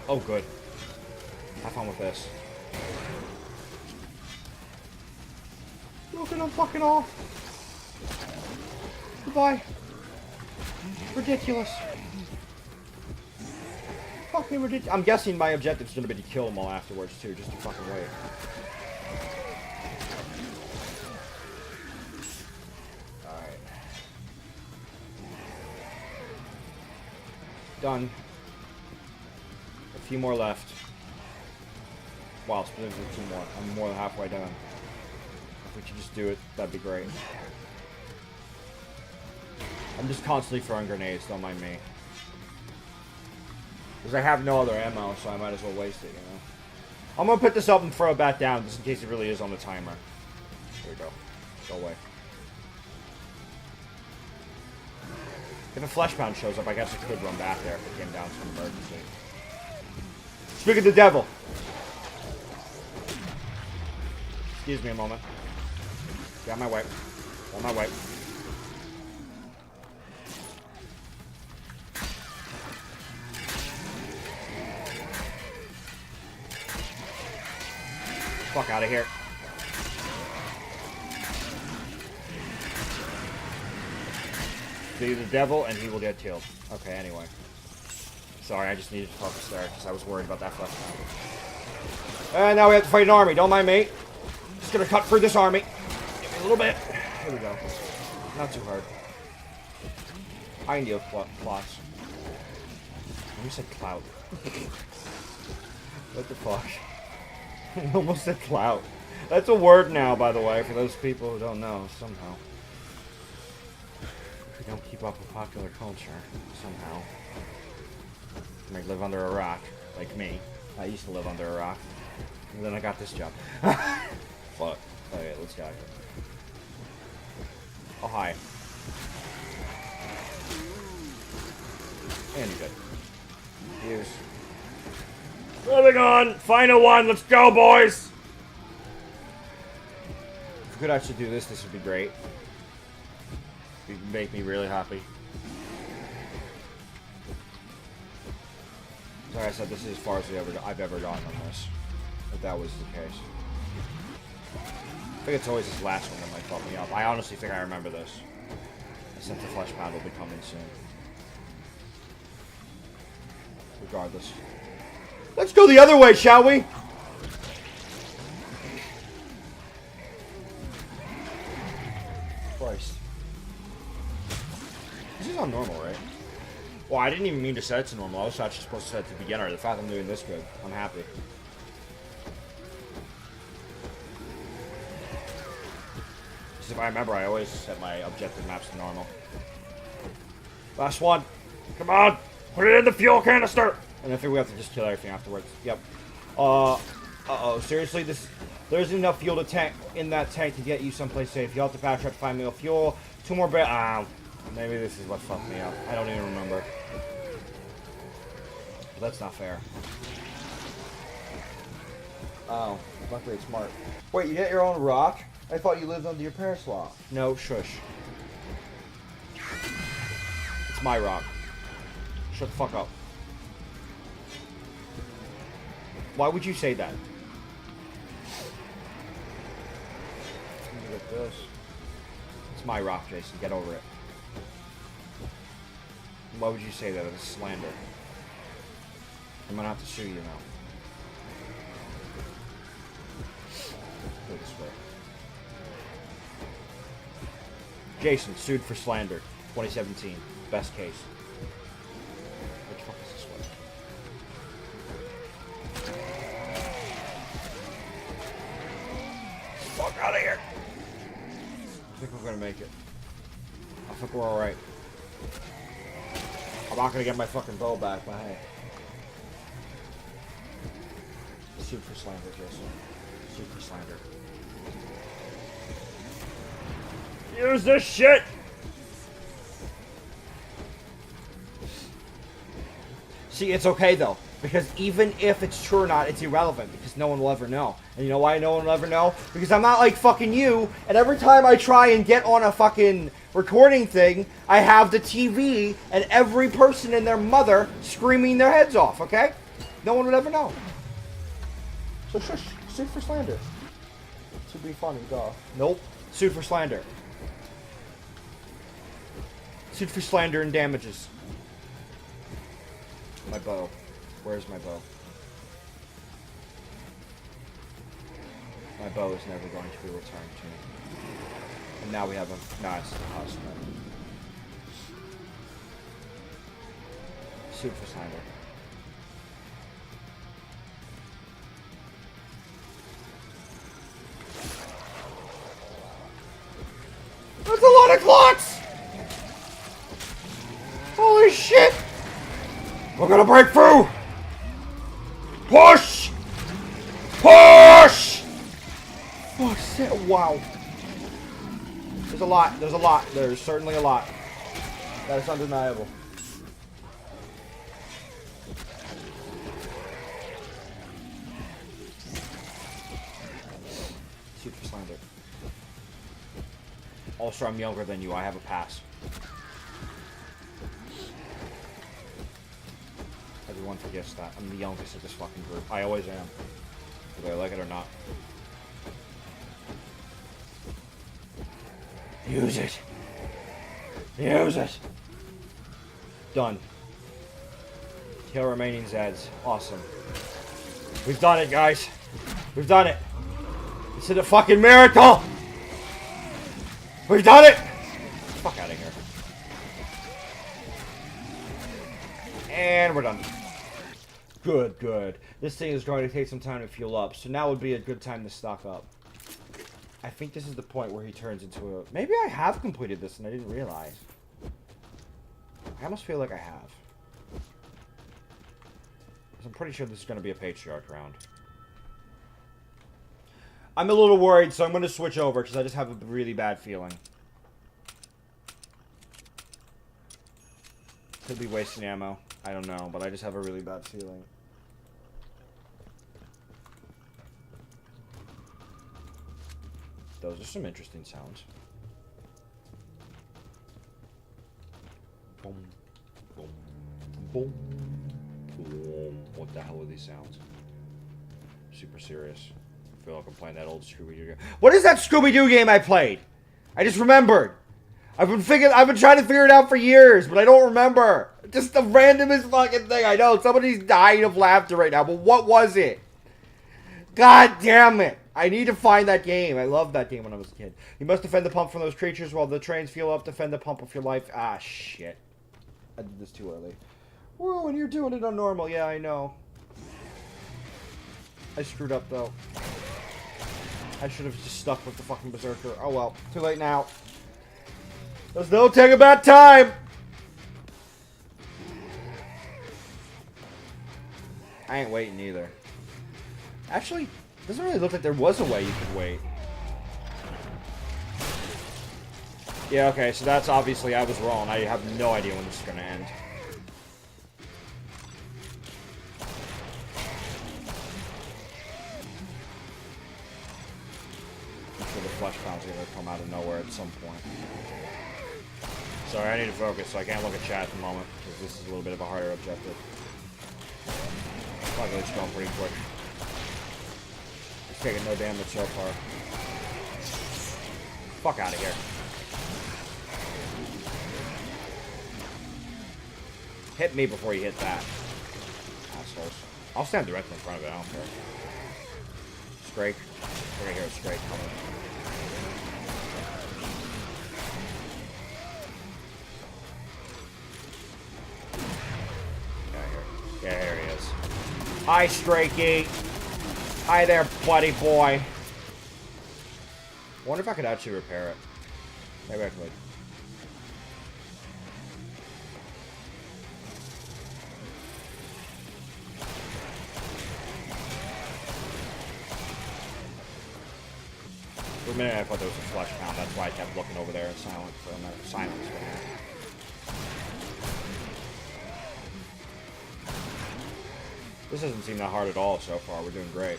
Oh, good. Have fun with this. Look at him fucking off. Goodbye. Ridiculous. Fucking ridiculous. I'm guessing my objective's gonna be to kill them all afterwards too, just to fucking wait. Alright. Done. A few more left. Wow, specifically 2 more. I'm more than halfway done. If we could just do it, that'd be great. I'm just constantly throwing grenades, don't mind me. Because I have no other ammo, so I might as well waste it, you know. I'm gonna put this up and throw it back down, just in case it really is on the timer. There we go. Go away. If a flesh pound shows up, I guess I could run back there if it came down to an emergency. Speak of the devil! Excuse me a moment. Get out my way. On my way. Fuck out of here. be the devil, and he will get killed. Okay, anyway. Sorry, I just needed to focus there, because I was worried about that flesh pound. And now we have to fight an army. Don't mind me. Just gonna cut through this army. Give me a little bit. Here we go. Not too hard. I need plots. You said clout. What the fuck? I almost said clout. That's a word now, by the way, for those people who don't know, somehow. If we don't keep up with popular culture, somehow. You might live under a rock, like me. I used to live under a rock. And then I got this job. Fuck. Okay, let's go. Oh, hi. And good. Use. Moving on! Final one! Let's go, boys! If we could actually do this, this would be great. It would make me really happy. Sorry, I said this is as far as I've ever gone on this. If that was the case. I think it's always this last one that might fuck me up. I honestly think I remember this. I said the flesh pound will be coming soon. Regardless. Let's go the other way, shall we? Christ. This is on normal, right? Well, I didn't even mean to set it to normal. I was actually supposed to set it to beginner. The fact I'm doing this good, I'm happy. Because if I remember, I always set my objective maps to normal. Last one. Come on. Put it in the fuel canister. And I think we have to just kill everything afterwards. Yep. Uh-oh. Seriously, there's enough fuel to tank in that tank to get you someplace safe. You have to backtrack to find more fuel. 2 more maybe this is what fucked me up. I don't even remember. But that's not fair. Oh, luckily it's smart. Wait, you get your own rock? I thought you lived under your parents' law. No, shush. It's my rock. Shut the fuck up. Why would you say that? Let me get this. It's my rock, Jason. Get over it. Why would you say that? It's slander. I'm gonna have to sue you now. Go this way. Jason, sued for slander. 2017. Best case. Which fuck is this way? Fuck out of here! I think we're gonna make it. I think we're alright. I'm not gonna get my fucking bow back, but hey. Shoot for slander, Jason. Shoot for slander. Use this shit! See, it's okay though. Because even if it's true or not, it's irrelevant. Because no one will ever know. And you know why no one will ever know? Because I'm not like fucking you. And every time I try and get on a fucking recording thing, I have the TV and every person and their mother screaming their heads off, okay? No one would ever know. So shush. Suit for slander. To be funny, duh. Nope. Suit for slander. Suit for slander and damages. My bow. Where's my bow? My bow is never going to be returned to me. And now we have a... Nah, it's us. Suit for slander. That's a lot of clocks! Holy shit! We're gonna break through! Push! Push! Oh shit, wow. There's a lot, there's a lot. There's certainly a lot. That is undeniable. Shoot for slander. Also, I'm younger than you. I have a pass. Everyone forgets that. I'm the youngest of this fucking group. I always am. Whether I like it or not. Use it. Use it. Done. Kill remaining Zeds. Awesome. We've done it, guys. We've done it. This is a fucking miracle. We've done it. Fuck out of here. And we're done. Good, good. This thing is going to take some time to fuel up, so now would be a good time to stock up. I think this is the point where he turns into a... Maybe I have completed this and I didn't realize. I almost feel like I have. I'm pretty sure this is going to be a patriarch round. I'm a little worried, so I'm going to switch over because I just have a really bad feeling. Could be wasting ammo. I don't know, but I just have a really bad feeling. Those are some interesting sounds. Boom, boom, boom, boom. What the hell are these sounds? Super serious. I feel like I'm playing that old Scooby-Doo game. What is that Scooby-Doo game I played? I just remembered. I've been trying to figure it out for years, but I don't remember. Just the randomest fucking thing. I know somebody's dying of laughter right now, but what was it? God damn it. I need to find that game. I loved that game when I was a kid. You must defend the pump from those creatures while the trains fuel up. Defend the pump of your life. Ah, shit. I did this too early. Whoa, and you're doing it on normal. Yeah, I know. I screwed up, though. I should have just stuck with the fucking Berserker. Oh, well. Too late now. There's no take about time! I ain't waiting either. Actually, doesn't really look like there was a way you could wait. Yeah, okay, so that's obviously I was wrong. I have no idea when this is gonna end. I'm sure the flesh pound's gonna come out of nowhere at some point. Sorry, I need to focus, so I can't look at chat at the moment, because this is a little bit of a harder objective. Luckily, it's going pretty quick. He's taking no damage so far. Fuck out of here. Hit me before you hit that. Assholes. I'll stand directly in front of it, I don't care. Strike. We're gonna hear a strike coming. Yeah, here he is. Hi, Strakey. Hi there, buddy boy. I wonder if I could actually repair it. Maybe I could. For a minute, I thought there was a flesh pound. That's why I kept looking over there in silence for a minute. Silence for a minute. This doesn't seem that hard at all so far. We're doing great.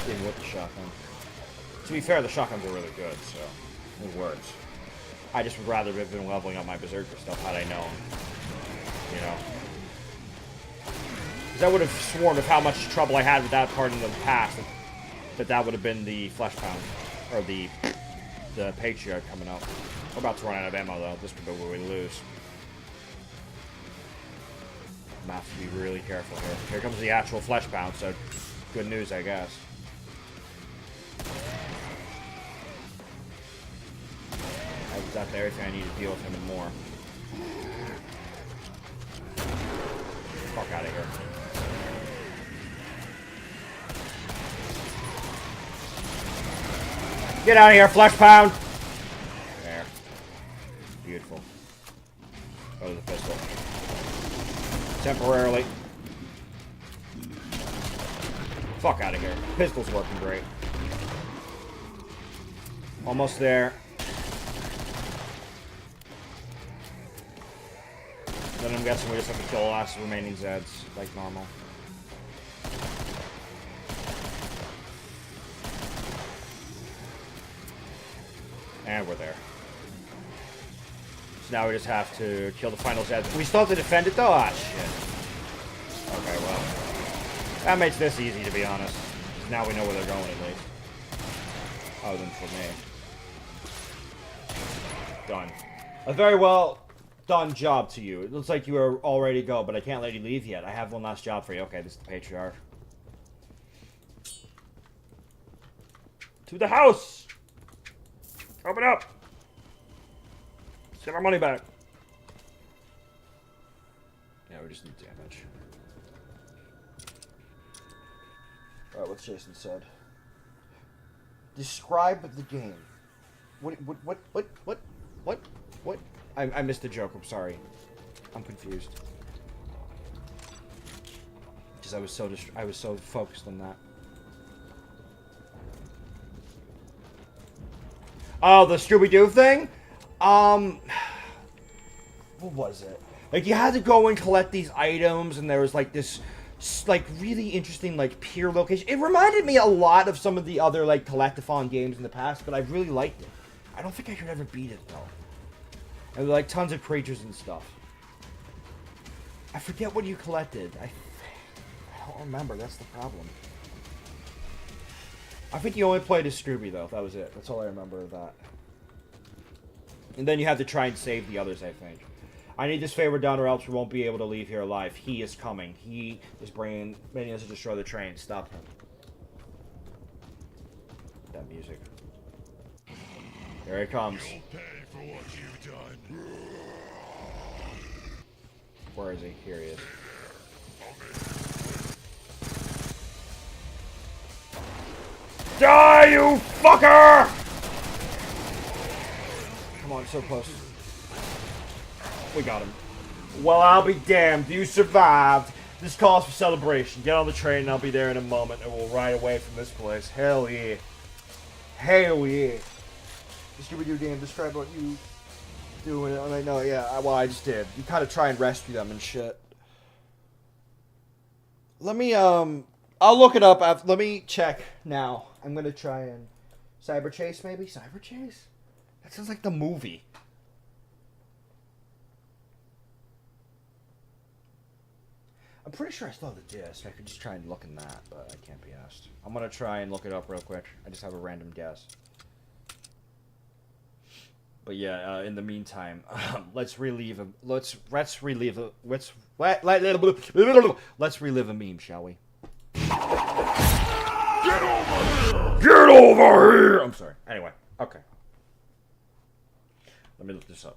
Even with the shotgun. To be fair, the shotguns are really good, so it works. I just would rather have been leveling up my Berserker stuff had I known. You know? Because I would have sworn of how much trouble I had with that part in the past, that would have been the Flesh Pound. Or the Patriarch coming up. We're about to run out of ammo, though. This could be where we lose. I have to be really careful here. Here comes the actual flesh pound, so good news, I guess. I've got everything I need to deal with him and more. Fuck out of here. Get out of here, flesh pound! There. Beautiful. Oh, the pistol. Temporarily. Fuck out of here. Pistol's working great. Almost there. Then I'm guessing we just have to kill the last remaining Zeds, like normal. And we're there. So now we just have to kill the final Zeds. We still have to defend it though? Ah, shit. Okay, well. That makes this easy, to be honest. Now we know where they're going, at least. Other than for me. Done. A very well done job to you. It looks like you are all ready to go, but I can't let you leave yet. I have one last job for you. Okay, this is the Patriarch. To the house! Open up! Get our money back. Yeah, we just need damage. Alright, what's Jason said? Describe the game. What? I missed the joke, I'm sorry. I'm confused. Because I was so focused on that. Oh, the Scooby-Doo thing? What was it? Like, you had to go and collect these items, and there was, like, this, like, really interesting, like, pier location. It reminded me a lot of some of the other, like, collectathon games in the past, but I really liked it. I don't think I could ever beat it, though. And, like, tons of creatures and stuff. I forget what you collected. I don't remember. That's the problem. I think you only played as Scooby, though. That was it. That's all I remember of that. And then you have to try and save the others, I think. I need this favor done or else we won't be able to leave here alive. He is coming. He is bringing us to destroy the train. Stop him. That music. Here he comes. You'll pay for what you've done. Where is he? Here he is. Die, you fucker! Come on, so close. We got him. Well, I'll be damned. You survived. This calls for celebration. Get on the train and I'll be there in a moment and we'll ride away from this place. Hell yeah. Hell yeah. The Scooby-Doo game, describe what you do in it. I'm like, no, yeah, well, I just did. You kind of try and rescue them and shit. Let me, I'll look it up. Let me check now. I'm gonna try and... Cyber Chase, maybe? Cyber Chase? That sounds like the movie. I'm pretty sure I still have the disc. I could just try and look in that, but I can't be asked. I'm gonna try and look it up real quick. I just have a random guess. But yeah, in the meantime, let's relive a meme, shall we? Get over here! Get over here! I'm sorry. Anyway, okay. Let me look this up.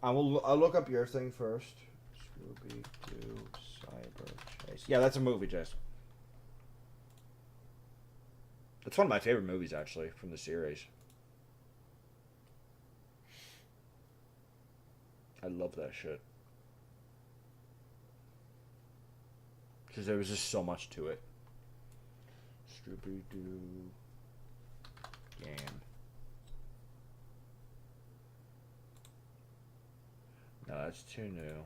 I'll look up your thing first. Scooby-Doo Cyber Chase. Yeah, that's a movie, Jess. It's one of my favorite movies, actually, from the series. I love that shit. Because there was just so much to it. Scooby-Doo game. No, that's too new.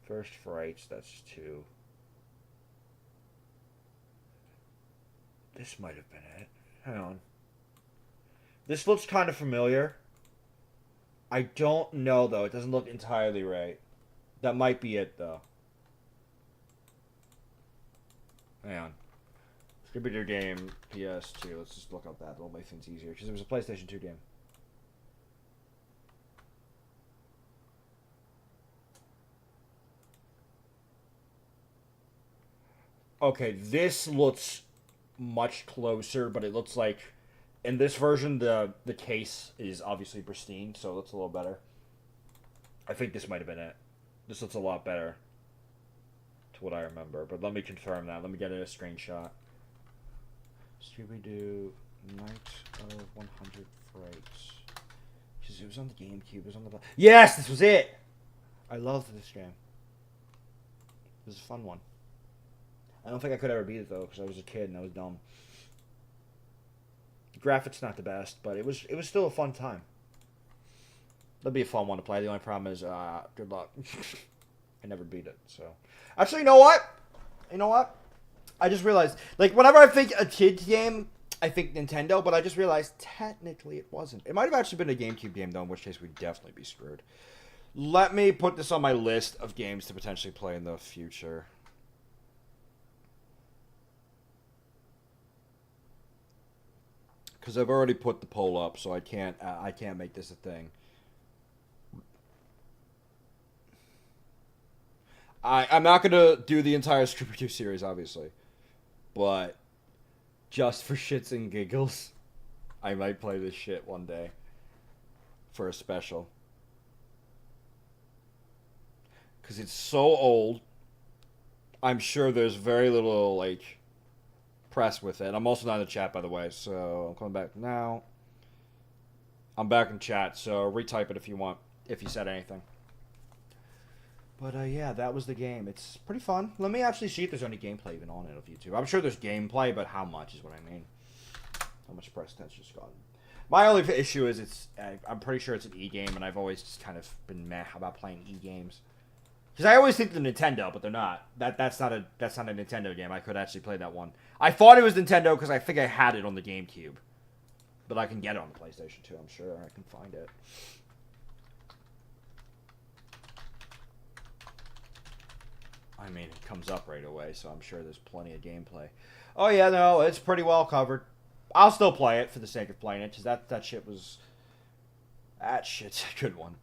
First Frights, that's 2. This might have been it. Hang on. This looks kind of familiar. I don't know, though. It doesn't look entirely right. That might be it, though. Hang on. Scooby-Doo game, PS2. Let's just look up that. That'll make things easier. Because it was a PlayStation 2 game. Okay, this looks much closer, but it looks like in this version the case is obviously pristine, so it looks a little better. I think this might have been it. This looks a lot better to what I remember, but let me confirm that. Let me get a screenshot. Scooby-Doo Night of 100 Frights. Because it was on the GameCube. It was on the... Yes, this was it! I loved this game. It was a fun one. I don't think I could ever beat it, though, because I was a kid and I was dumb. The graphics not the best, but it was still a fun time. That'd be a fun one to play. The only problem is, good luck. I never beat it, so... Actually, you know what? You know what? I just realized, like, whenever I think a kid's game, I think Nintendo, but I just realized technically it wasn't. It might have actually been a GameCube game, though, in which case we'd definitely be screwed. Let me put this on my list of games to potentially play in the future. Because I've already put the poll up, so I can't make this a thing. I'm not gonna do the entire Scooby-Doo series, obviously, but just for shits and giggles, I might play this shit one day for a special. Because it's so old. I'm sure there's very little, like, press with it. I'm also not in the chat, by the way, so I'm coming back now. I'm back in chat, so retype it if you want, if you said anything. But, yeah, that was the game. It's pretty fun. Let me actually see if there's any gameplay even on it of YouTube. I'm sure there's gameplay, but how much is what I mean. How much press that's just gotten. My only issue is I'm pretty sure it's an E-game, and I've always just kind of been meh about playing E-games. Because I always think they're Nintendo, but they're not. That's not a Nintendo game. I could actually play that one. I thought it was Nintendo because I think I had it on the GameCube. But I can get it on the PlayStation 2, I'm sure. I can find it. I mean, it comes up right away, so I'm sure there's plenty of gameplay. Oh, yeah, no, it's pretty well covered. I'll still play it for the sake of playing it, because that shit was... That shit's a good one.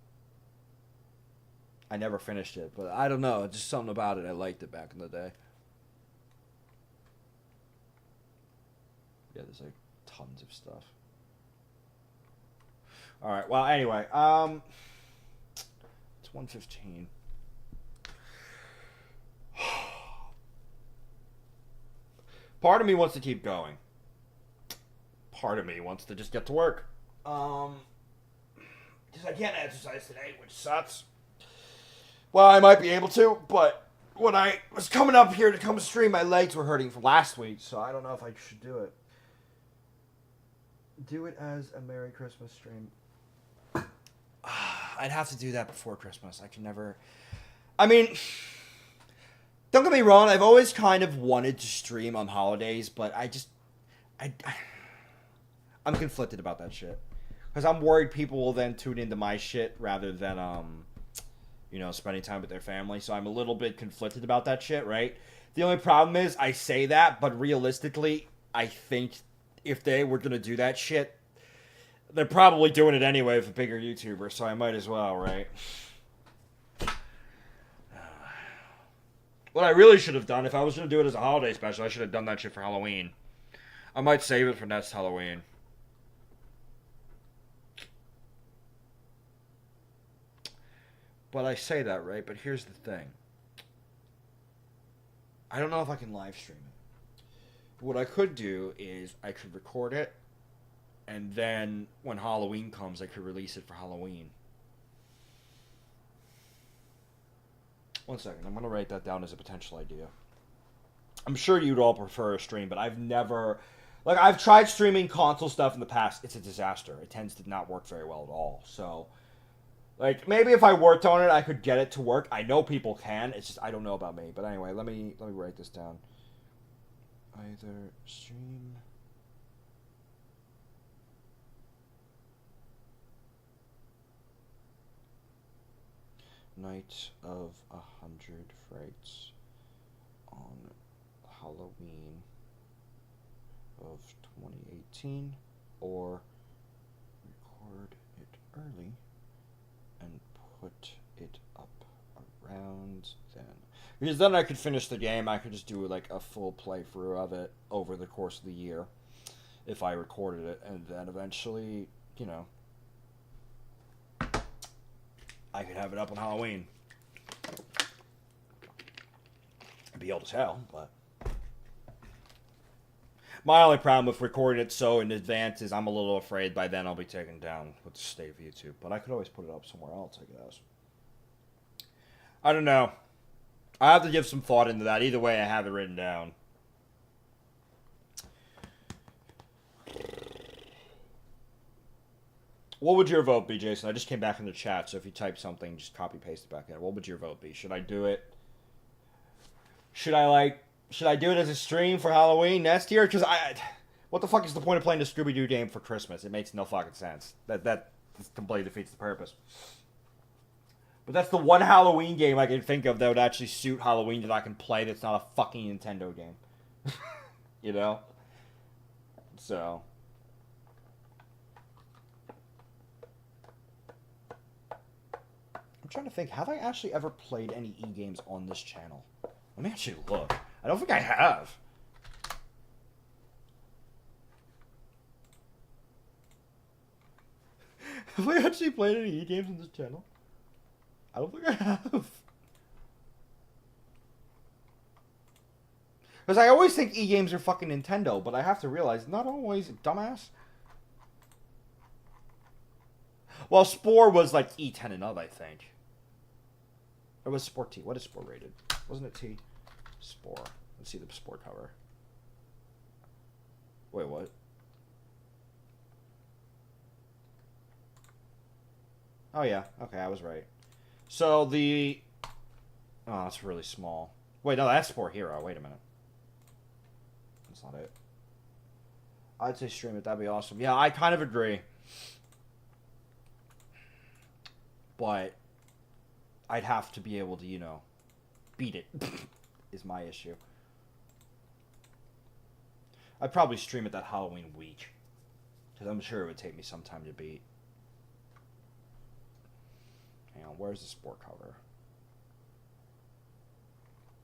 I never finished it, but I don't know. Just something about it. I liked it back in the day. Yeah, there's like tons of stuff. All right. Well, anyway, it's 1:15. Part of me wants to keep going. Part of me wants to just get to work. Because I can't exercise today, which sucks. Well, I might be able to, but when I was coming up here to come stream, my legs were hurting from last week, so I don't know if I should do it. Do it as a Merry Christmas stream. I'd have to do that before Christmas. I can never... I mean, don't get me wrong, I've always kind of wanted to stream on holidays, but I'm conflicted about that shit. Because I'm worried people will then tune into my shit rather than, you know, spending time with their family. So I'm a little bit conflicted about that shit, right? The only problem is I say that, but realistically, I think if they were going to do that shit, they're probably doing it anyway with a bigger YouTuber, so I might as well, right? What I really should have done, if I was going to do it as a holiday special, I should have done that shit for Halloween. I might save it for next Halloween. But I say that, right? But here's the thing. I don't know if I can live stream it. What I could do is I could record it, and then when Halloween comes, I could release it for Halloween. One second. I'm going to write that down as a potential idea. I'm sure you'd all prefer a stream, but I've never... Like, I've tried streaming console stuff in the past. It's a disaster. It tends to not work very well at all. So... Like, maybe if I worked on it, I could get it to work. I know people can. It's just, I don't know about me. But anyway, let me write this down. Either stream... Night of 100 Frights on Halloween of 2018, or record it early and put it up around then. Because then I could finish the game. I could just do like a full playthrough of it over the course of the year if I recorded it, and then eventually, you know, I could have it up on Halloween. It'd be old as hell, but... My only problem with recording it so in advance is I'm a little afraid by then I'll be taken down with the state of YouTube. But I could always put it up somewhere else, I guess. I don't know. I have to give some thought into that. Either way, I have it written down. What would your vote be, Jason? I just came back in the chat, so if you type something, just copy-paste it back in. What would your vote be? Should I do it? Should I do it as a stream for Halloween next year? Because what the fuck is the point of playing the Scooby-Doo game for Christmas? It makes no fucking sense. That completely defeats the purpose. But that's the one Halloween game I can think of that would actually suit Halloween that I can play that's not a fucking Nintendo game. You know? So... I'm trying to think, have I actually ever played any E-games on this channel? Let me actually look. I don't think I have. Have I actually played any E-games on this channel? I don't think I have. Because I always think E-games are fucking Nintendo, but I have to realize, not always, dumbass. Well, Spore was like E10 and up, I think. Or was Spore T? What is Spore rated? Wasn't it T? Spore. Let's see the Spore cover. Wait, what? Oh, yeah. Okay, I was right. So the... Oh, that's really small. Wait, no, that's Spore Hero. Wait a minute. That's not it. I'd say stream it. That'd be awesome. Yeah, I kind of agree. But I'd have to be able to, you know, beat it, is my issue. I'd probably stream it that Halloween week. Because I'm sure it would take me some time to beat. Hang on, where's the Spore cover?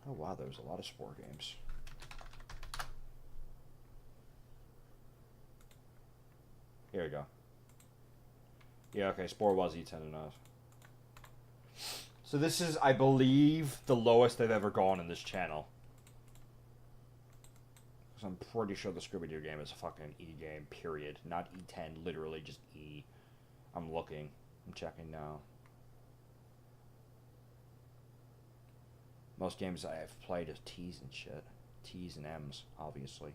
Oh wow, there's a lot of Spore games. Here we go. Yeah, okay, Spore was E10 enough. So this is, I believe, the lowest they've ever gone in this channel. Because I'm pretty sure the Scooby-Doo game is a fucking E game, period. Not E10, literally just E. I'm looking. I'm checking now. Most games I've played is T's and shit. T's and M's, obviously.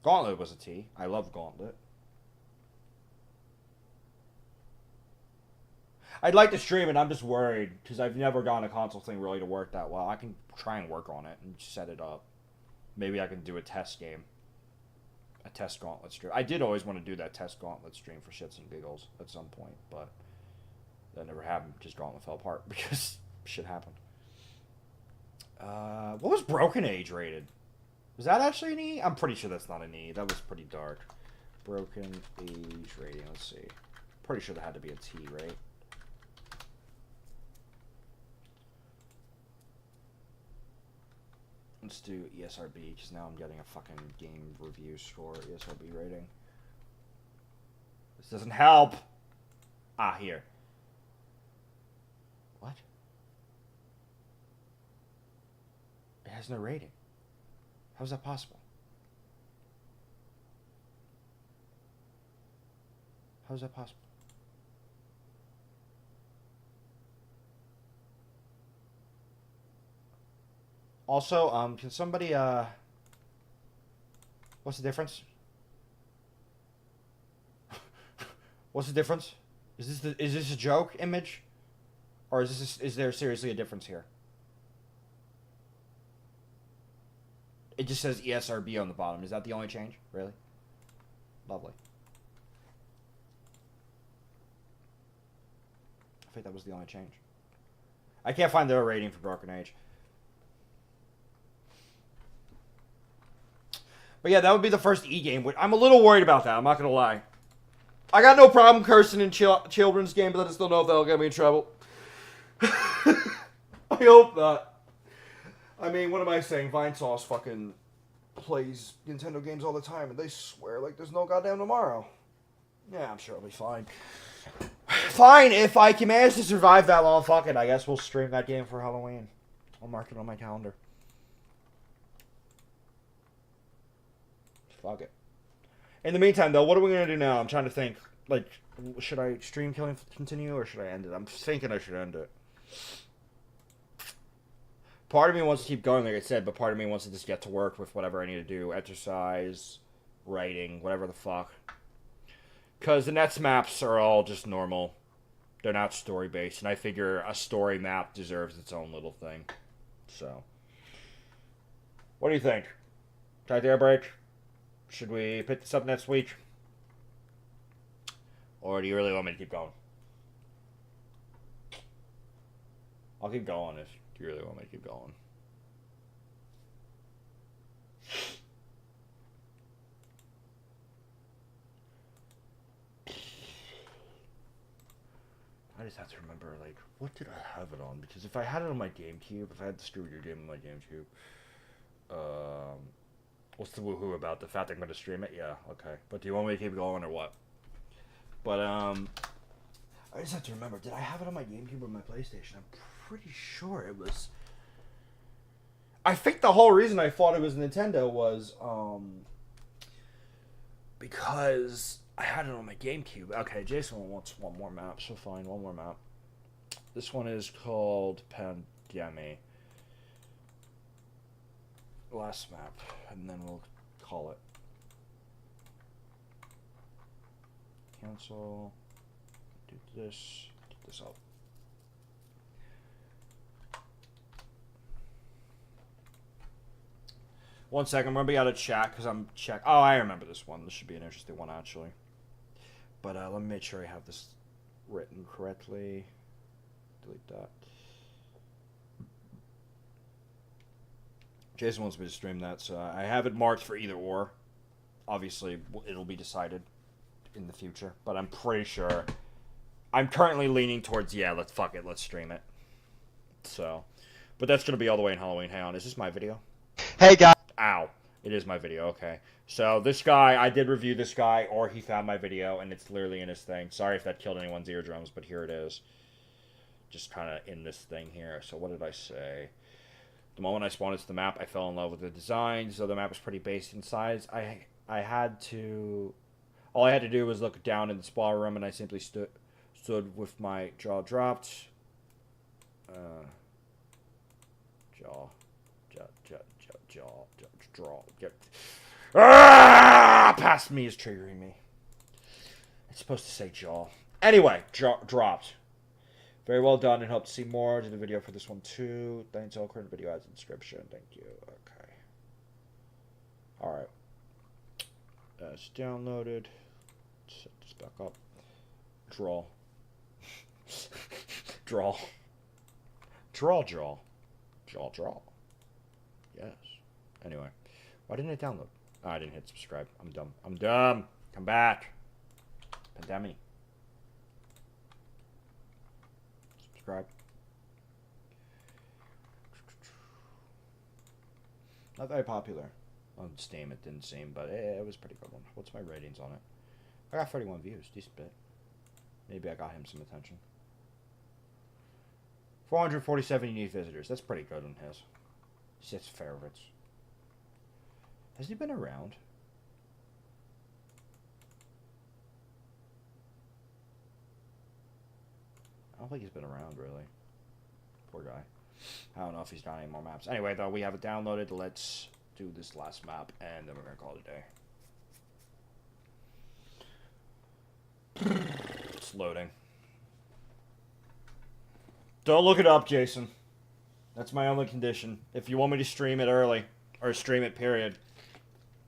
Gauntlet was a T. I love Gauntlet. I'd like to stream it, I'm just worried, because I've never gotten a console thing really to work that well. I can try and work on it and set it up. Maybe I can do a test game. A test Gauntlet stream. I did always want to do that test Gauntlet stream for shits and giggles at some point, but that never happened because Gauntlet fell apart because shit happened. What was Broken Age rated? Was that actually an E? I'm pretty sure that's not an E. That was pretty dark. Broken Age rating, let's see. Pretty sure that had to be a T, right? Let's do ESRB, because now I'm getting a fucking game review score, ESRB rating. This doesn't help! Ah, here. What? It has no rating. How is that possible? How is that possible? Also, can somebody, what's the difference? What's the difference? Is this a joke image? Or is there seriously a difference here? It just says ESRB on the bottom. Is that the only change? Really? Lovely. I think that was the only change. I can't find their rating for Broken Age. But yeah, that would be the first E game. I'm a little worried about that. I'm not going to lie. I got no problem cursing in children's games, but I just don't know if that'll get me in trouble. I hope not. I mean, what am I saying? Vinesauce fucking plays Nintendo games all the time, and they swear like there's no goddamn tomorrow. Yeah, I'm sure it'll be fine. Fine, if I can manage to survive that long, fuck it. I guess we'll stream that game for Halloween. I'll mark it on my calendar. Fuck it. In the meantime, though, what are we going to do now? I'm trying to think. Like, should I stream Killing continue, or should I end it? I'm thinking I should end it. Part of me wants to keep going, like I said, but part of me wants to just get to work with whatever I need to do. Exercise, writing, whatever the fuck. Because the next maps are all just normal. They're not story-based, and I figure a story map deserves its own little thing. So. What do you think? Should I take a break? Should we pick this up next week? Or do you really want me to keep going? I'll keep going if you really want me to keep going. I just have to remember, like, what did I have it on? Because if I had it on my GameCube, if I had the Studio game on my GameCube, what's the woohoo about? The fact that I'm going to stream it? Yeah, okay. But do you want me to keep going or what? But, I just have to remember, did I have it on my GameCube or my PlayStation? I'm pretty sure it was... I think the whole reason I thought it was Nintendo was, because I had it on my GameCube. Okay, Jason wants one more map, so fine, one more map. This one is called Pandemic. Last map, and then we'll call it. Cancel. Do this. Get this up. One second, I'm gonna be out of chat because I'm check. Oh, I remember this one. This should be an interesting one actually. But let me make sure I have this written correctly. Delete that. Jason wants me to stream that, so I have it marked for either or. Obviously, it'll be decided in the future, but I'm pretty sure. I'm currently leaning towards, yeah, let's stream it. So, but that's gonna be all the way in Halloween. Hang on, is this my video? Hey guys. Ow. It is my video, okay. So, this guy, I did review this guy, or he found my video, and it's literally in his thing. Sorry if that killed anyone's eardrums, but here it is. Just kind of in this thing here. So, what did I say? The moment I spawned into the map, I fell in love with the design. So, the map was pretty basic in size. I had to... All I had to do was look down in the spawn room, and I simply stood with my jaw dropped. Past me is triggering me. It's supposed to say jaw. Anyway, dropped. Very well done, and hope to see more. Do the video for this one too. Thanks, Xel'crin. Video adds a description. Thank you. Okay. Alright. It's downloaded. Set this back up. Draw. Draw. Draw. Yes. Anyway. Why didn't it download? Oh, I didn't hit subscribe. I'm dumb. Come back. Pandemic. Subscribe. Not very popular on Steam, it didn't seem, but it was a pretty good one. What's my ratings on it? I got 31 views. Decent bit. Maybe I got him some attention. 447 unique visitors. That's pretty good on his. 6 favorites. Has he been around? I don't think he's been around, really. Poor guy. I don't know if he's done any more maps. Anyway, though, we have it downloaded. Let's do this last map, and then we're going to call it a day. It's loading. Don't look it up, Jason. That's my only condition. If you want me to stream it early, or stream it, period,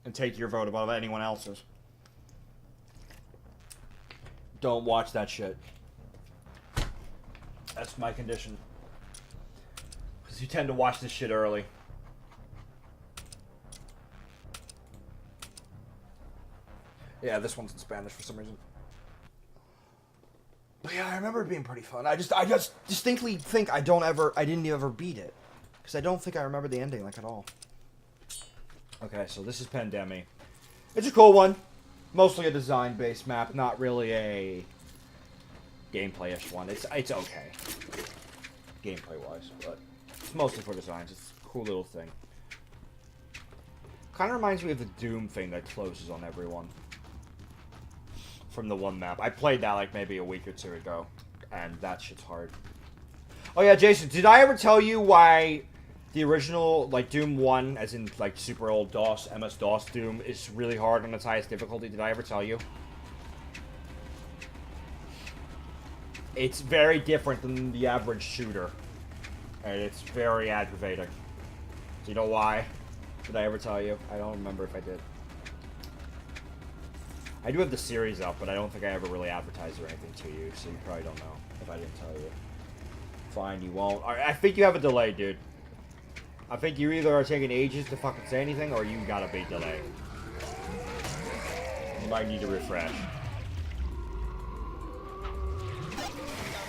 and take your vote above anyone else's, don't watch that shit. That's my condition. Because you tend to watch this shit early. Yeah, this one's in Spanish for some reason. But yeah, I remember it being pretty fun. I just distinctly think I didn't ever beat it. Because I don't think I remember the ending, like, at all. Okay, so this is Pandemic. It's a cool one. Mostly a design-based map, not really a gameplay-ish one. It's okay. Gameplay-wise, but it's mostly for designs. It's a cool little thing. Kind of reminds me of the Doom thing that closes on everyone. From the one map. I played that like maybe a week or two ago, and that shit's hard. Oh yeah, Jason, did I ever tell you why the original, like, Doom 1, as in, like, super old DOS, MS-DOS Doom, is really hard on its highest difficulty? Did I ever tell you? It's very different than the average shooter. And it's very aggravating. Do you know why? Did I ever tell you? I don't remember if I did. I do have the series up, but I don't think I ever really advertised or anything to you, so you probably don't know if I didn't tell you. Fine, you won't. I think you have a delay, dude. I think you either are taking ages to fucking say anything, or you got a big delay. You might need to refresh. Don't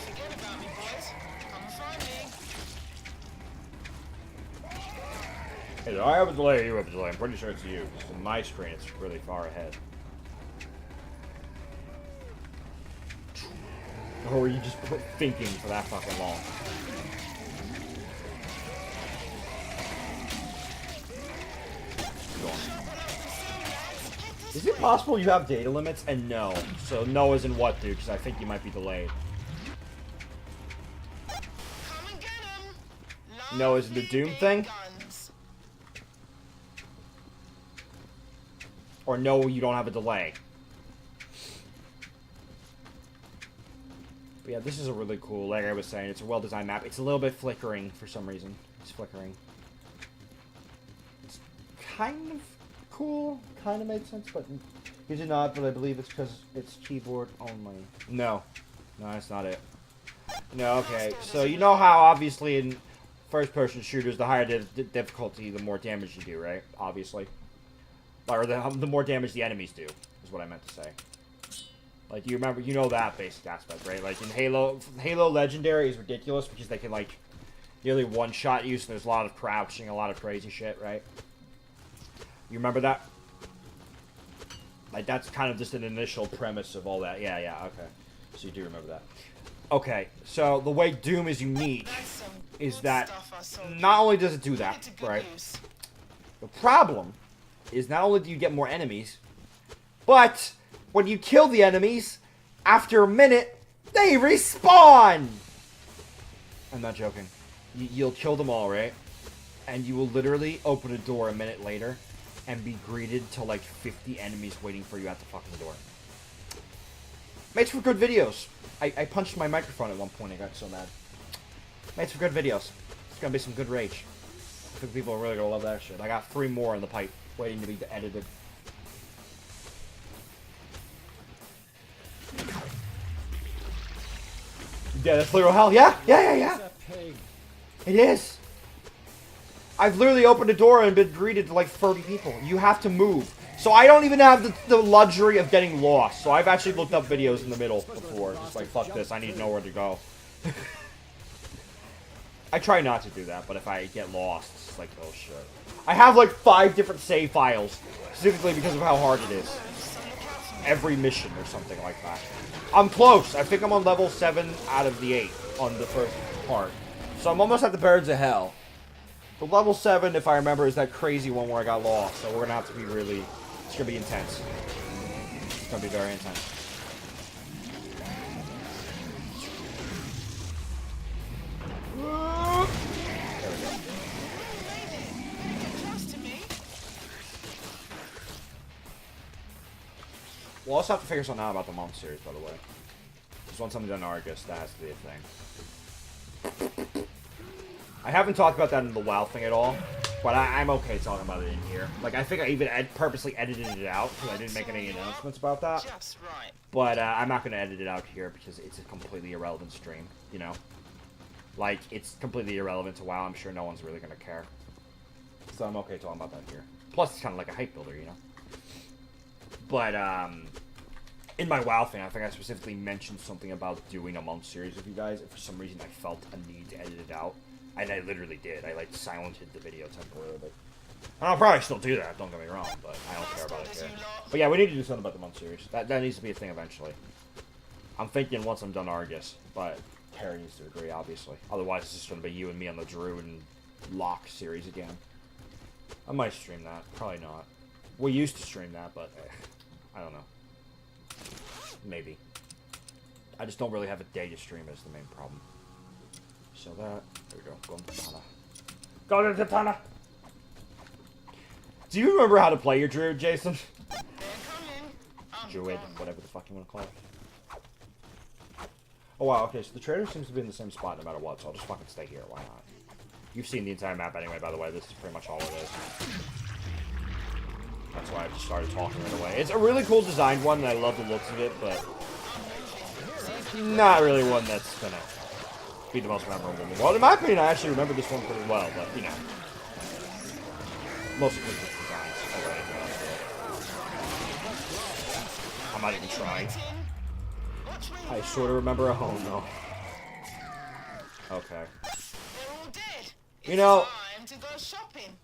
forget Hey, I have a delay, you have a delay. I'm pretty sure it's you. On my screen, it's really far ahead. Or were you just thinking for that fucking long? Is it possible you have data limits? And no. So no isn't what, dude? Because I think you might be delayed. Come and get 'em. No, is it the Doom thing? Guns. Or no, you don't have a delay. But yeah, this is a really cool, like I was saying, it's a well-designed map. It's a little bit flickering for some reason. It's flickering. It's kind of cool. Kind of made sense, but usually not, but I believe it's because it's keyboard only. No. No, that's not it. No, okay. So you know how obviously in first-person shooters, the higher the difficulty, the more damage you do, right? Obviously. Or the more damage the enemies do, is what I meant to say. Like, you remember, you know that basic aspect, right? Like, in Halo Legendary is ridiculous because they can, like, nearly one-shot you, so there's a lot of crouching, a lot of crazy shit, right? You remember that? Like, that's kind of just an initial premise of all that. Yeah, okay. So you do remember that. Okay, so the way Doom is unique is that not only does it do that, right? The problem is not only do you get more enemies, but when you kill the enemies, after a minute, they respawn! I'm not joking. You'll kill them all, right? And you will literally open a door a minute later and be greeted to like 50 enemies waiting for you at the fucking door. Makes for good videos. I punched my microphone at one point, I got so mad. Makes for good videos. It's gonna be some good rage. I think people are really gonna love that shit. I got 3 more in the pipe waiting to be edited. Yeah, that's literal hell. Yeah. It is. I've literally opened a door and been greeted to like 30 people. You have to move. So I don't even have the luxury of getting lost. So I've actually looked up videos in the middle before. Just like, fuck this, I need to know where to go. I try not to do that, but if I get lost, it's like, oh shit. I have like 5 different save files, specifically because of how hard it is. Every mission or something like that. I'm close. I think I'm on level 7 out of the 8 on the first part. So I'm almost at the Birds of Hell. But level 7, if I remember, is that crazy one where I got lost. So we're going to have to be really... It's going to be intense. It's going to be very intense. There we go. We'll also have to figure something out about the Month series, by the way. Just once I'm done Argus, that has to be a thing. I haven't talked about that in the WoW thing at all, but I'm okay talking about it in here. Like, I think I even purposely edited it out, because I didn't make any announcements about that. Just right. But I'm not going to edit it out here, because it's a completely irrelevant stream, you know? Like, it's completely irrelevant to WoW. I'm sure no one's really going to care. So I'm okay talking about that here. Plus, it's kind of like a hype builder, you know? But, in my WoW thing, I think I specifically mentioned something about doing a month series with you guys. And for some reason, I felt a need to edit it out. And I literally did. I, like, silenced the video temporarily. And I'll probably still do that, don't get me wrong, but I don't care about it here. But yeah, we need to do something about the month series. That needs to be a thing eventually. I'm thinking once I'm done Argus, but Harry needs to agree, obviously. Otherwise, it's just going to be you and me on the Druid and Locke series again. I might stream that. Probably not. We used to stream that, but I don't know. Maybe. I just don't really have a day to stream is the main problem. So that... There we go. Go to Katana. Go to Katana! Do you remember how to play your Druid, Jason? Druid, whatever the fuck you want to call it. Oh wow, okay, so the trader seems to be in the same spot no matter what, so I'll just fucking stay here, why not? You've seen the entire map anyway, by the way, this is pretty much all it is. That's why I just started talking right away. It's a really cool designed one, and I love the looks of it, but... not really one that's gonna be the most memorable in the world. In my opinion, I actually remember this one pretty well, but, you know. Mostly because of the designs already. I'm not even trying. I sort of remember a home, though. Okay. They're all dead. You know... Time to go shopping.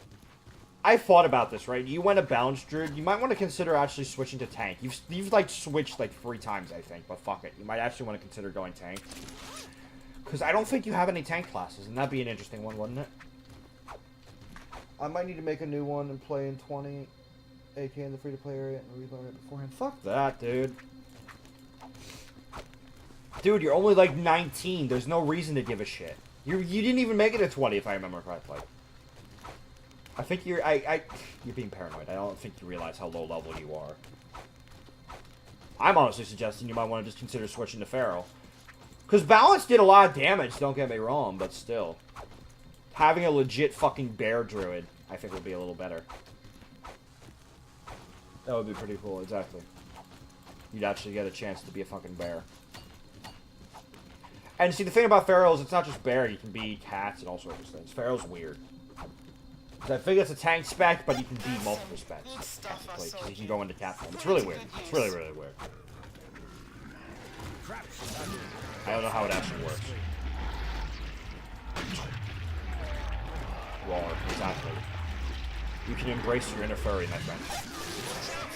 I thought about this, right? You went a balance druid. You might want to consider actually switching to tank. You've like switched like 3 times, I think. But fuck it. You might actually want to consider going tank. Because I don't think you have any tank classes, and that'd be an interesting one, wouldn't it? I might need to make a new one and play in 20, AK in the free-to-play area, and relearn it beforehand. Fuck that, dude. Dude, you're only like 19. There's no reason to give a shit. You didn't even make it to 20, if I remember correctly. I think you're being paranoid. I don't think you realize how low level you are. I'm honestly suggesting you might want to just consider switching to Feral. Because Balance did a lot of damage, don't get me wrong, but still. Having a legit fucking bear druid, I think would be a little better. That would be pretty cool, exactly. You'd actually get a chance to be a fucking bear. And see, the thing about Feral is it's not just bear, you can be cats and all sorts of things. Feral's weird. I think it's a tank spec, but you can be multiple specs, technically, because you can go into cat form. It's really weird. It's really, really weird. I don't know how it actually works. Roar, exactly. You can embrace your inner furry, my friend.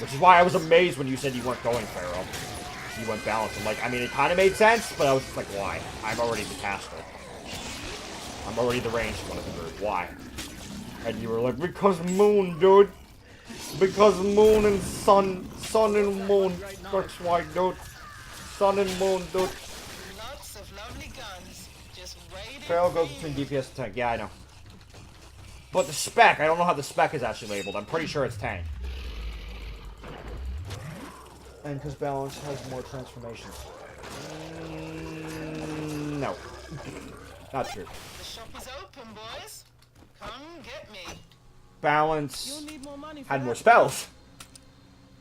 Which is why I was amazed when you said you weren't going Feral. You went Balance. I'm like, I mean, it kind of made sense, but I was just like, why? I'm already the caster. I'm already the ranged one of the group. Why? And you were like, because moon, dude. Because moon and sun. Sun and moon. That's why, dude. Sun and moon, dude. Lots of lovely guns. Just waiting. Feral goes between DPS and tank. Yeah, I know. But the spec, I don't know how the spec is actually labeled. I'm pretty sure it's tank. And because Balance has more transformations. No. Not true. The shop is open, boys. Come get me. Balance You'll need more money for had that. more spells.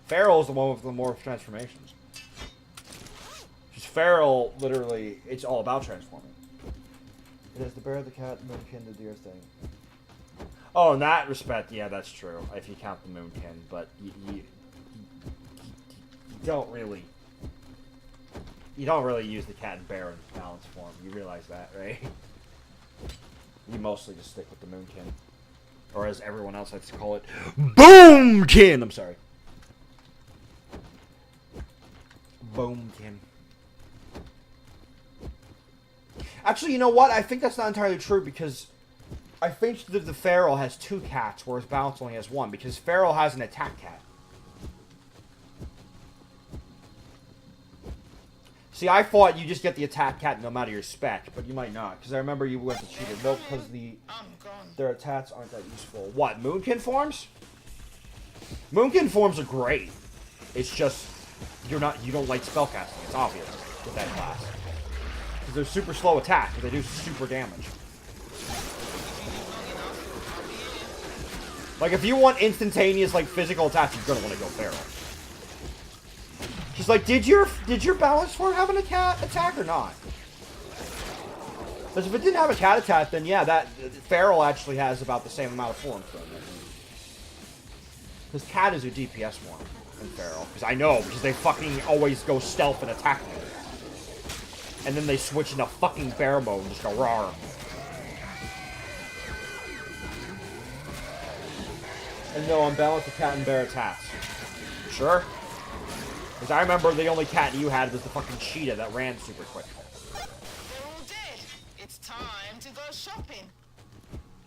Feral is the one with the more transformations. Just Feral, literally, it's all about transforming. It has the bear, the cat, moonkin, the deer thing. Oh, in that respect, yeah, that's true. If you count the moonkin, but you don't really. You don't really use the cat and bear in balance form. You realize that, right? You mostly just stick with the moonkin. Or as everyone else likes to call it, Boomkin! I'm sorry. Boomkin. Actually, you know what? I think that's not entirely true because I think that the Feral has 2 cats, whereas Balance only has 1, because Feral has an attack cat. See, I thought you just get the attack cat no matter your spec, but you might not, because I remember you went to Cheated Milk because I'm gone. their attacks aren't that useful. What, Moonkin forms? Moonkin forms are great. It's just you don't like spellcasting. It's obvious with that class. Because they're super slow attack, but they do super damage. Like if you want instantaneous like physical attacks, you're gonna want to go Feral. She's like, did your balance form have an attack or not? Because if it didn't have a cat attack, then yeah, that Feral actually has about the same amount of forms. Because cat is your DPS form in Feral. Because I know, because they fucking always go stealth and attack me. And then they switch into fucking bear mode and just go rawr. And no, I'm balanced with cat and bear attacks. Sure? Because I remember the only cat you had was the fucking cheetah that ran super quick. They're all dead. It's time to go shopping.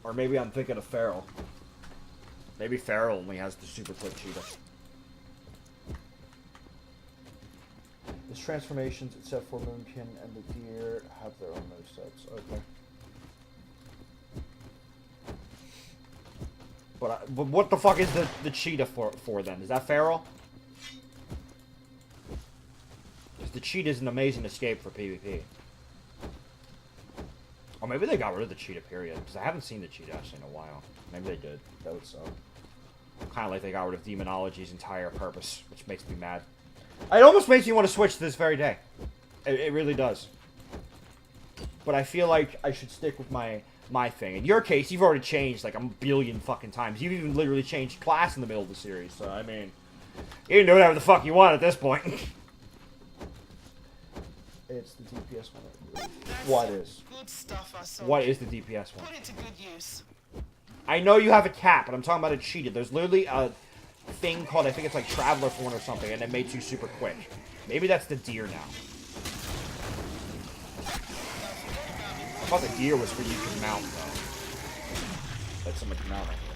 Or maybe I'm thinking of Feral. Maybe Feral only has the super quick cheetah. Its transformations, except for Moonkin and the deer, have their own movesets. Okay. But what the fuck is the cheetah for then? Is that Feral? Because the cheetah is an amazing escape for PvP. Or maybe they got rid of the cheetah, period. Because I haven't seen the cheetah actually in a while. Maybe they did. That would suck. Kind of like they got rid of Demonology's entire purpose, which makes me mad. It almost makes me want to switch this very day. It really does. But I feel like I should stick with my thing. In your case, you've already changed like a billion fucking times. You've even literally changed class in the middle of the series. So, I mean, you can do whatever the fuck you want at this point. It's the DPS one. What is? Good stuff I saw. What is the DPS one? Put it to good use. I know you have a cat, but I'm talking about a cheetah. There's literally a thing called, I think it's like Traveler Thorn or something, and it makes you super quick. Maybe that's the deer now. I thought the deer was for you to mount, though. Like someone can mount right here.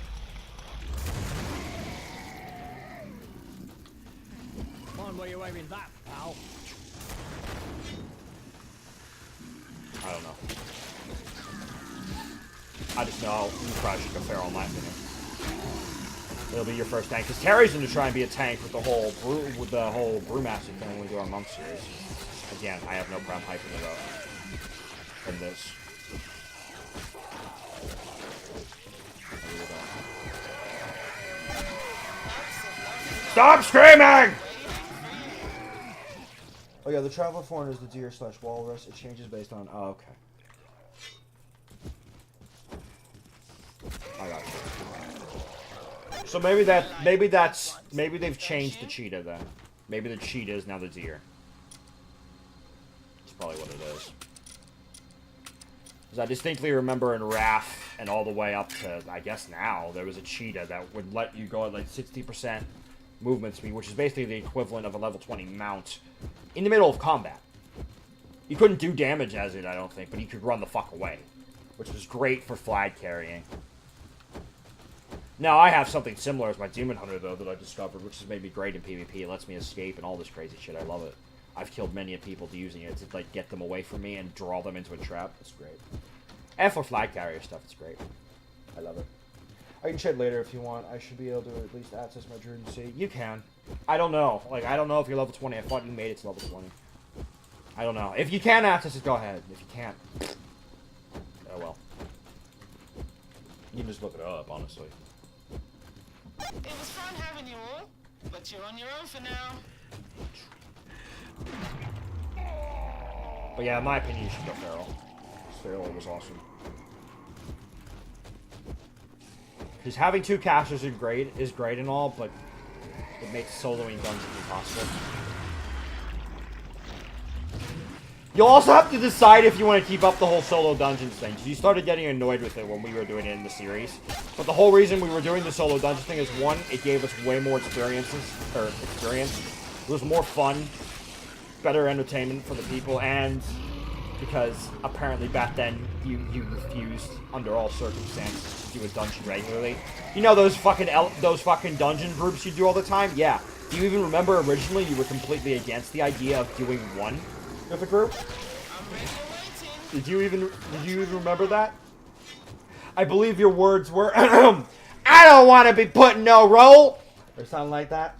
Come on, where you aiming that, pal? I don't know. I just know you probably should go feral in my opinion. It'll be your first tank, because Terry's going to try and be a tank with the whole Brewmaster thing when we do our monk series. Again, I have no problem hyping it up in this. Stop screaming! Oh yeah, the Traveler Fawn is the deer / walrus. It changes based on. Oh, okay. I got you. So maybe they've changed the cheetah then. Maybe the cheetah is now the deer. That's probably what it is. Because I distinctly remember in Wrath and all the way up to, I guess now, there was a cheetah that would let you go at like 60% movement speed, which is basically the equivalent of a level 20 mount in the middle of combat. You couldn't do damage as it, I don't think, but you could run the fuck away, which was great for flag carrying. Now, I have something similar as my Demon Hunter, though, that I discovered, which has made me great in PvP. It lets me escape and all this crazy shit. I love it. I've killed many of people using it to, like, get them away from me and draw them into a trap. It's great. And for flag carrier stuff, it's great. I love it. I can shed later if you want. I should be able to at least access my Druid and see. You can. I don't know. Like, I don't know if you're level 20. I thought you made it to level 20. I don't know. If you can access it, go ahead. If you can't, oh well. You can just look it up, honestly. It was fun having you all, but you're on your own for now. But yeah, in my opinion, you should go feral. Feral was awesome. Because having 2 casters is great and all, but it makes soloing dungeons impossible. You'll also have to decide if you want to keep up the whole solo dungeons thing. Because you started getting annoyed with it when we were doing it in the series. But the whole reason we were doing the solo dungeon thing is, one, it gave us way more experience. It was more fun, better entertainment for the people, and because apparently back then you refused under all circumstances to do a dungeon regularly. You know those fucking dungeon groups you do all the time? Yeah. Do you even remember originally you were completely against the idea of doing one with a group? Did you even remember that? I believe your words were, I don't want to be put in no role! Or something like that.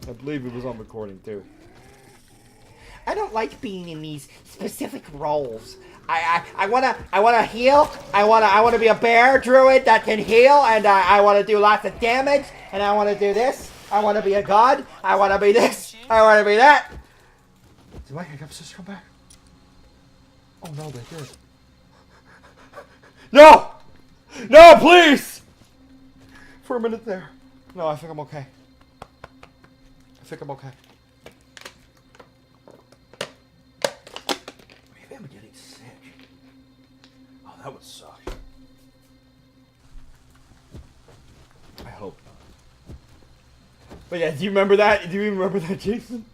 I believe it was on recording too. I don't like being in these specific roles. I wanna heal. I wanna be a bear druid that can heal, and I wanna do lots of damage, and I wanna do this. I wanna be a god. I wanna be this. I wanna be that. Did my hiccups just come back? Oh no, they did. No! No, please! For a minute there. No, I think I'm okay. I think I'm okay. Maybe I'm getting sick. Oh, that would suck. I hope not. But yeah, do you remember that? Do you even remember that, Jason?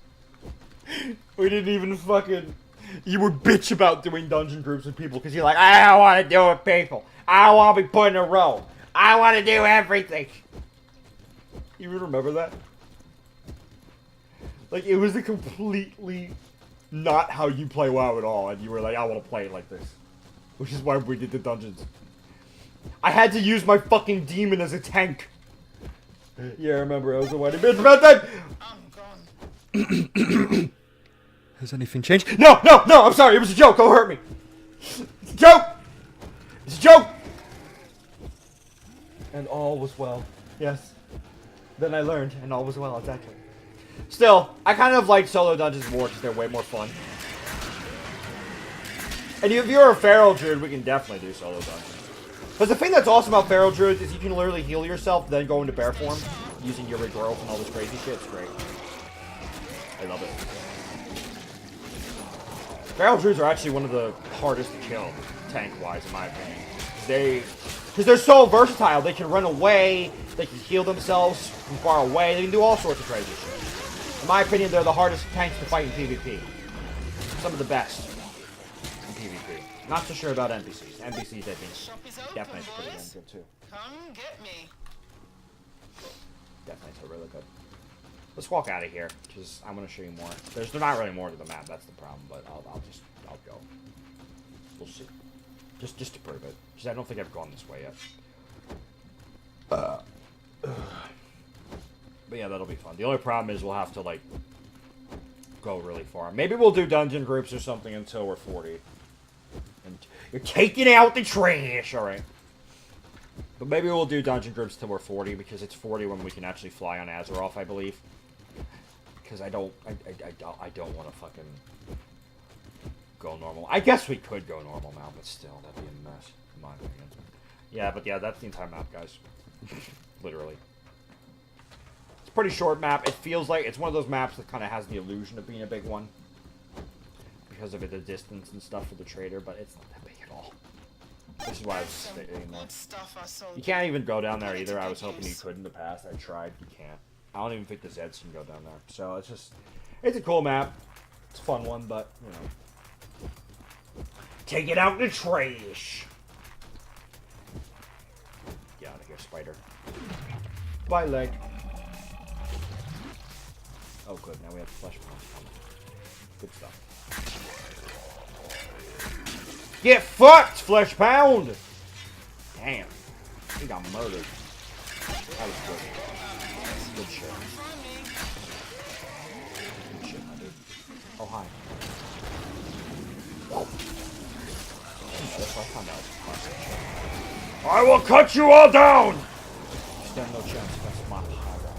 We didn't even fucking... You would bitch about doing dungeon groups with people because you're like, I don't want to do it with people. I don't want to be put in a row. I want to do everything. You even remember that? Like, it was a completely not how you play WoW at all, and you were like, I want to play it like this. Which is why we did the dungeons. I had to use my fucking demon as a tank. Yeah, I remember, I was a whiny bitch about that! I'm gone. Has anything changed? No, I'm sorry, it was a joke, don't hurt me. It's a joke! It's a joke! And all was well. Yes. Then I learned, and all was well, exactly. Still, I kind of like solo dungeons more because they're way more fun. And if you're a feral druid, we can definitely do solo dungeons. But the thing that's awesome about feral druids is you can literally heal yourself, then go into bear form, using your regrowth and all this crazy shit. It's great. I love it. Feral druids are actually one of the hardest to kill, tank-wise, in my opinion. Because they're so versatile. They can run away. They can heal themselves from far away. They can do all sorts of crazy shit. In my opinion, they're the hardest tanks to fight in PvP. Some of the best in PvP. Not so sure about NPCs. NPCs, I think, Shop is open, definitely pretty boys. damn good too. Come get me. Definitely so really good. Let's walk out of here, because I want to show you more. There's not really more to the map, that's the problem, but I'll go. We'll see. Just to prove it. Because I don't think I've gone this way yet. But yeah, that'll be fun. The only problem is we'll have to, like, go really far. Maybe we'll do dungeon groups or something until we're 40. And you're taking out the trash! Alright. But maybe we'll do dungeon groups till we're 40, because it's 40 when we can actually fly on Azeroth, I believe. Because I don't want to fucking go normal. I guess we could go normal now, but still, that'd be a mess, in my opinion. Yeah, but yeah, that's the entire map, guys. Literally. It's a pretty short map. It feels like it's one of those maps that kind of has the illusion of being a big one. Because of the distance and stuff for the trader, but it's not that big at all. This is why I was staying there. You can't even go down there either. I was hoping you could in the past. I tried. You can't. I don't even think the Zeds can go down there. So it's just... It's a cool map. It's a fun one, but, you know. Take it out in the trash! Get out of here, spider. Bye, leg. Oh, good. Now we have flesh pounds coming. Good stuff. Get fucked, flesh pound! Damn. He got murdered. That was good. Good shit. Good shit, my dude. Oh, hi. Whoa. Jesus, I found out. I will cut you all down! Stand no chance against my power.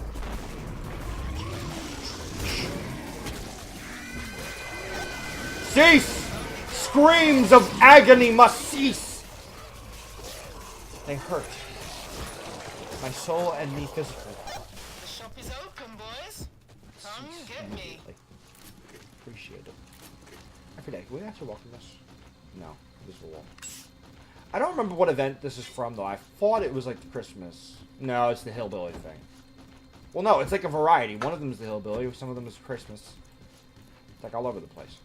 Cease! Screams of agony must cease! They hurt. My soul and me physically. The shop is open, boys. Come get me. Appreciate it. I forget. Can we actually walk through this? No. This is a wall. I don't remember what event this is from, though. I thought it was like the Christmas. No, it's the Hillbilly thing. Well, no, it's like a variety. One of them is the Hillbilly, some of them is Christmas. It's like all over the place.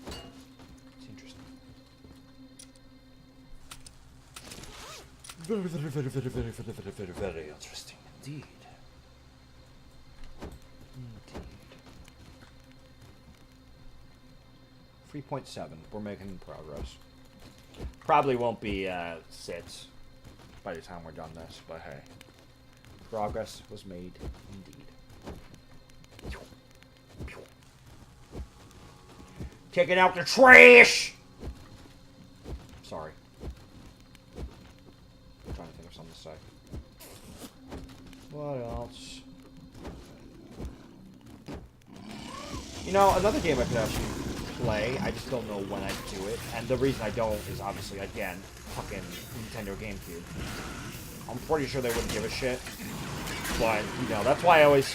It's interesting. Very interesting indeed. Indeed. 3.7. We're making progress. Probably won't be 6 by the time we're done this, but hey. Progress was made indeed. Taking out the trash! Sorry. I'm trying to think of something to say. What else? You know, another game I could actually play, I just don't know when I do it. And the reason I don't is obviously, again, fucking Nintendo GameCube. I'm pretty sure they wouldn't give a shit. But, you know, that's why I always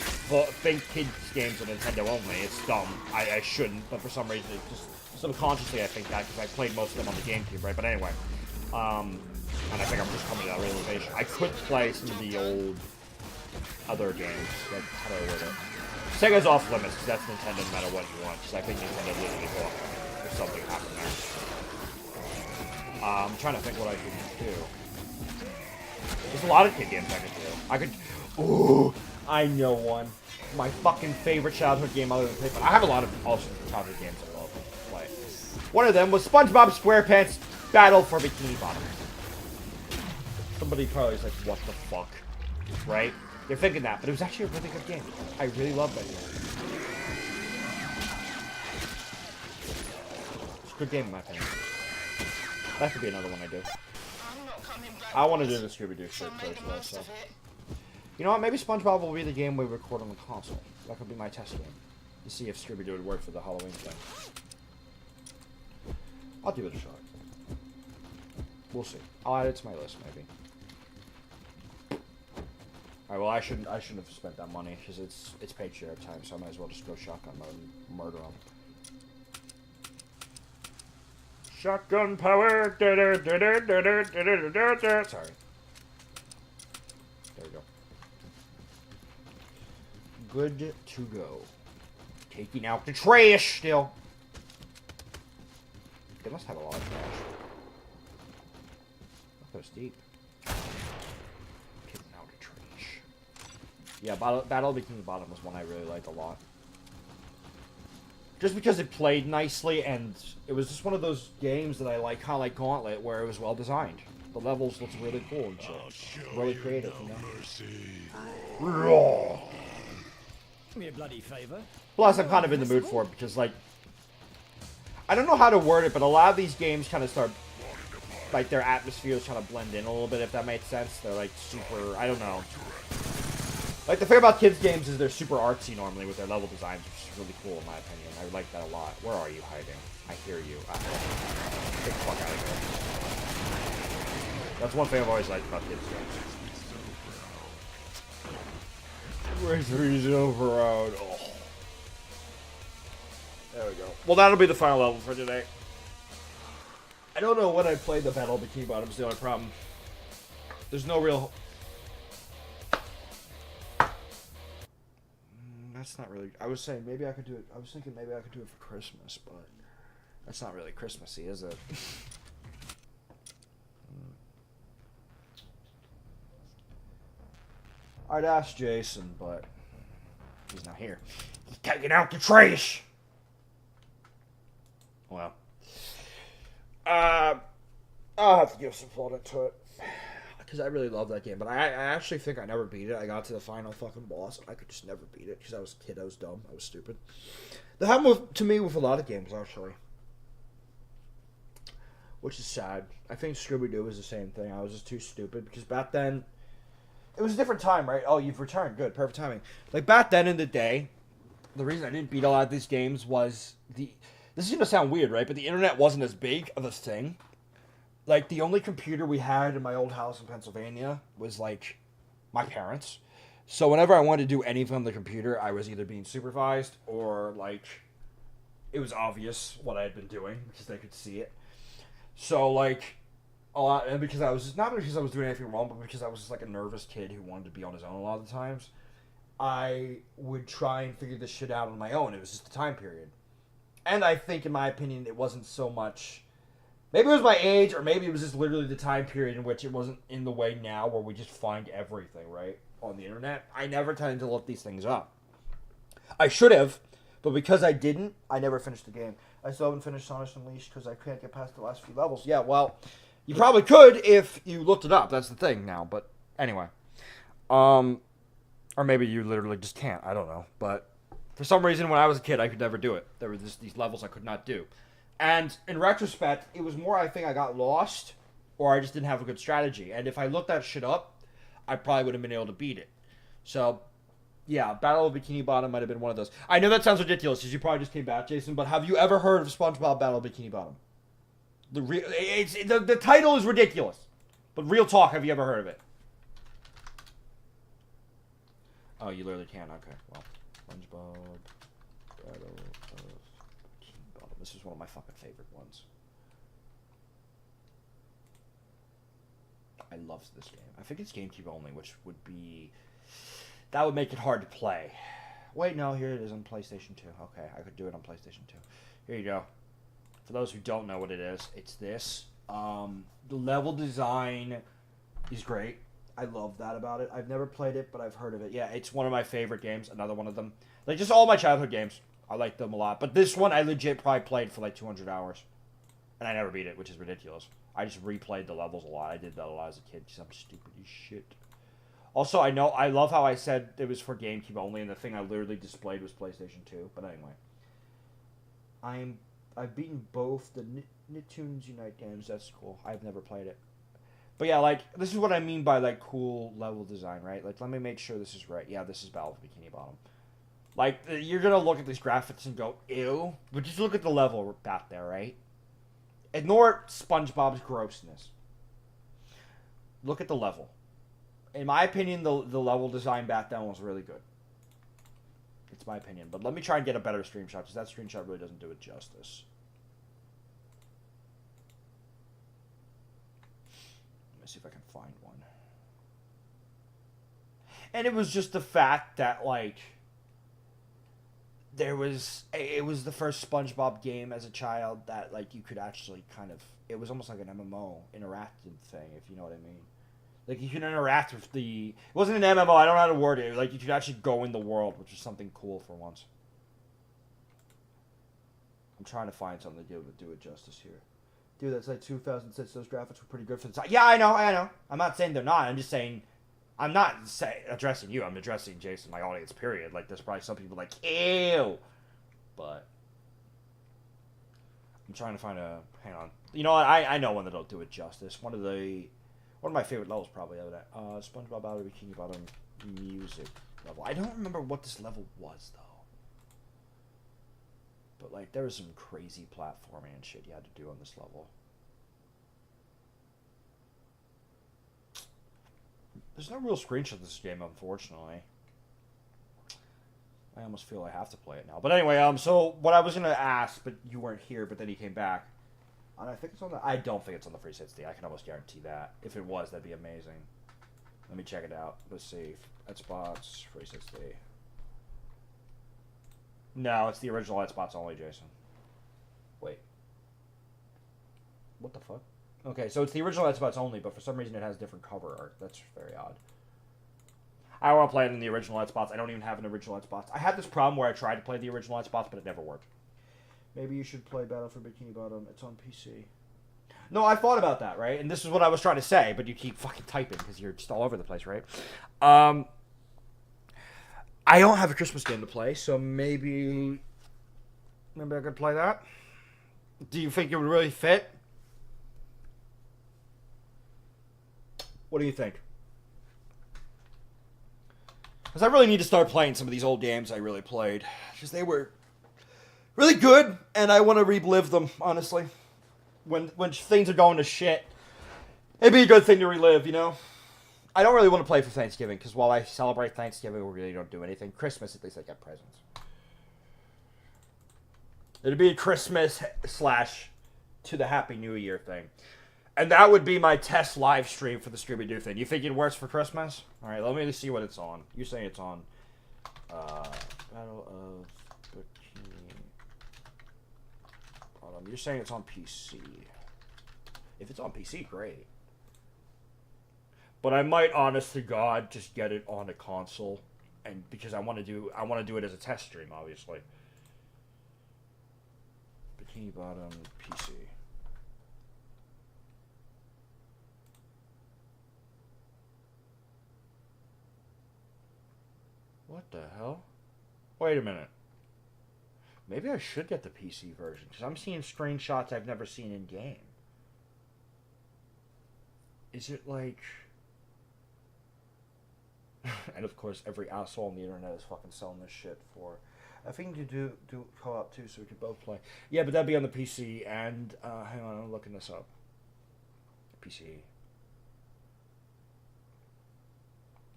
think kids' games are Nintendo only. It's dumb. I shouldn't, but for some reason, it just subconsciously I think that, because I played most of them on the GameCube, right? But anyway, and I think I'm just coming to that realization. I could play some of the old other games. Like, how do I word it? Sega's off limits, because that's Nintendo no matter what you want, because I think Nintendo literally bought if something happened there. I'm trying to think what I could do. There's a lot of kid games I could do. I could... Ooh, I know one. My fucking favorite childhood game other than Paper. I have a lot of awesome childhood games I love to play. One of them was SpongeBob SquarePants Battle for Bikini Bottom. Somebody probably is like, what the fuck? Right? You're thinking that, but it was actually a really good game. I really love that game. It's a good game in my opinion. That could be another one I do. I'm not coming back. I want to do the Scooby-Doo shit So make first, the though, most so. of it. You know what? Maybe SpongeBob will be the game we record on the console. That could be my test game. To see if Scooby-Doo would work for the Halloween thing. I'll give it a shot. We'll see. I'll add it to my list, maybe. Alright, well, I shouldn't have spent that money, because it's paid share time, so I might as well just go shotgun mode and murder them. Shotgun power. Sorry. There we go. Good to go. Taking out the trash still. They must have a lot of trash. That goes deep. Taking out the trash. Yeah, Battle of Bikini Bottom was one I really liked a lot. Just because it played nicely, and it was just one of those games that I like, kind of like Gauntlet, where it was well designed. The levels looked really cool and shit. Really creative, you know? Raw. Do me a bloody favor. Plus, I'm kind of in the mood for it, because, like, I don't know how to word it, but a lot of these games kind of start, like, their atmospheres kind of blend in a little bit, if that makes sense. They're, like, super, I don't know. Like, the thing about kids' games is they're super artsy normally with their level designs, which is really cool in my opinion. I like that a lot. Where are you hiding? I hear you. Get the fuck out of here. That's one thing I've always liked about kids' games. Where's the reason overrode? Oh. There we go. Well, that'll be the final level for today. I don't know when I played the Battle of Bikini Bottom's the only problem. There's no real... That's not really... I was saying maybe I could do it... I was thinking maybe I could do it for Christmas, but... That's not really Christmassy, is it? I'd ask Jason, but... He's not here. He's taking out the trash! Well... I'll have to give some thought into it. Because I really love that game. But I actually think I never beat it. I got to the final fucking boss, and I could just never beat it. Because I was a kid, I was dumb, I was stupid. That happened to me with a lot of games, actually. Which is sad. I think Scooby-Doo was the same thing. I was just too stupid. Because back then, it was a different time, right? Oh, you've returned. Good, perfect timing. Like, back then in the day, the reason I didn't beat a lot of these games was the... This is going to sound weird, right? But the internet wasn't as big of a thing. Like, the only computer we had in my old house in Pennsylvania was, like, my parents. So whenever I wanted to do anything on the computer, I was either being supervised or, like, it was obvious what I had been doing because they could see it. So, like, a lot, and because I was, not because I was doing anything wrong, but because I was just, like, a nervous kid who wanted to be on his own a lot of the times, I would try and figure this shit out on my own. It was just the time period. And I think, in my opinion, it wasn't so much... Maybe it was my age, or maybe it was just literally the time period in which it wasn't in the way now where we just find everything, right, on the internet. I never tended to look these things up. I should have, but because I didn't, I never finished the game. I still haven't finished Sonic Unleashed because I can't get past the last few levels. Yeah, well, you probably could if you looked it up. That's the thing now, but anyway. Or maybe you literally just can't. I don't know, but... For some reason, when I was a kid, I could never do it. There were just these levels I could not do. And in retrospect, it was more I think I got lost, or I just didn't have a good strategy. And if I looked that shit up, I probably would have been able to beat it. So, yeah, Battle of Bikini Bottom might have been one of those. I know that sounds ridiculous, because you probably just came back, Jason, but have you ever heard of SpongeBob Battle of Bikini Bottom? The title is ridiculous. But real talk, have you ever heard of it? Oh, you literally can't? Okay, well. SpongeBob Battle of Bikini Bottom. This is one of my fucking favorite ones. I love this game. I think it's GameCube only, which would be... That would make it hard to play. Wait, no, here it is on PlayStation 2. Okay, I could do it on PlayStation 2. Here you go. For those who don't know what it is, it's this. The level design is great. I love that about it. I've never played it, but I've heard of it. Yeah, it's one of my favorite games. Another one of them. Like, just all my childhood games. I like them a lot. But this one, I legit probably played for like 200 hours. And I never beat it, which is ridiculous. I just replayed the levels a lot. I did that a lot as a kid because I'm stupid as shit. Also, I love how I said it was for GameCube only, and the thing I literally displayed was PlayStation 2. But anyway. I've beaten both the Nicktoons Unite games. That's cool. I've never played it. But yeah, like, this is what I mean by, like, cool level design, right? Like, let me make sure this is right. Yeah, this is Battle of Bikini Bottom. Like, you're gonna look at these graphics and go, ew. But just look at the level back there, right? Ignore SpongeBob's grossness. Look at the level. In my opinion, the level design back then was really good. It's my opinion. But let me try and get a better screenshot, because that screenshot really doesn't do it justice. me see if I can find one. And it was just the fact that, like, it was the first SpongeBob game as a child that, like, you could actually kind of, it was almost like an MMO interactive thing, if you know what I mean. Like, you could interact with it wasn't an MMO, I don't know how to word it. Like, you could actually go in the world, which is something cool for once. I'm trying to find something to do it justice here. Dude, that's like 2006. Those graphics were pretty good for the time. Yeah, I know. I'm not saying they're not. I'm just saying, I'm not addressing you. I'm addressing Jason, my audience, period. Like, there's probably some people like, ew. But I'm trying to find a, hang on. You know what? I know one that'll do it justice. One of my favorite levels probably of that. SpongeBob Battle Bikini Bottom music level. I don't remember what this level was, though. But, like, there was some crazy platforming and shit you had to do on this level. There's no real screenshot of this game, unfortunately. I almost feel I have to play it now. But anyway, so what I was going to ask, but you weren't here, but then he came back. And I think it's on the... I don't think it's on the 360. I can almost guarantee that. If it was, that'd be amazing. Let me check it out. Let's see. Xbox 360. No, it's the original Xbox only, Jason. Wait. What the fuck? Okay, so it's the original Xbox only, but for some reason it has different cover art. That's very odd. I want to play it in the original Xbox. I don't even have an original Xbox. I had this problem where I tried to play the original Xbox, but it never worked. Maybe you should play Battle for Bikini Bottom. It's on PC. No, I thought about that, right? And this is what I was trying to say, but you keep fucking typing because you're just all over the place, right? I don't have a Christmas game to play, so maybe I could play that. Do you think it would really fit? What do you think? Because I really need to start playing some of these old games I really played. Because they were really good, and I want to relive them, honestly. When things are going to shit, it'd be a good thing to relive, you know? I don't really want to play for Thanksgiving, because while I celebrate Thanksgiving, we really don't do anything. Christmas, at least I get presents. It'd be a Christmas / to the Happy New Year thing. And that would be my test live stream for the Scooby-Doo thing. You think it works for Christmas? Alright, let me see what it's on. You're saying it's on Battle of Bikini Bottom. You're saying it's on PC. If it's on PC, great. But I might, honest to God, just get it on a console, and because I want to do it as a test stream, obviously. Bikini Bottom PC. What the hell? Wait a minute. Maybe I should get the PC version, because I'm seeing screenshots I've never seen in game. Is it like... and of course, every asshole on the internet is fucking selling this shit for... I think you do co-op too, so we could both play. Yeah, but that'd be on the PC, and... hang on, I'm looking this up. PC.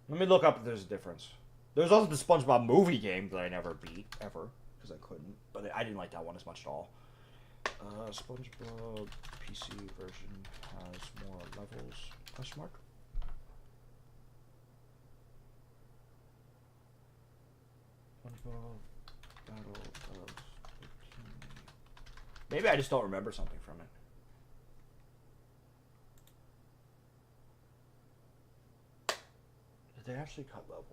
Let me look up if there's a difference. There's also the SpongeBob movie game that I never beat, ever, because I couldn't. But I didn't like that one as much at all. SpongeBob PC version has more levels. Question mark? SpongeBob Battle of Bikini. Maybe I just don't remember something from it. Did they actually cut levels?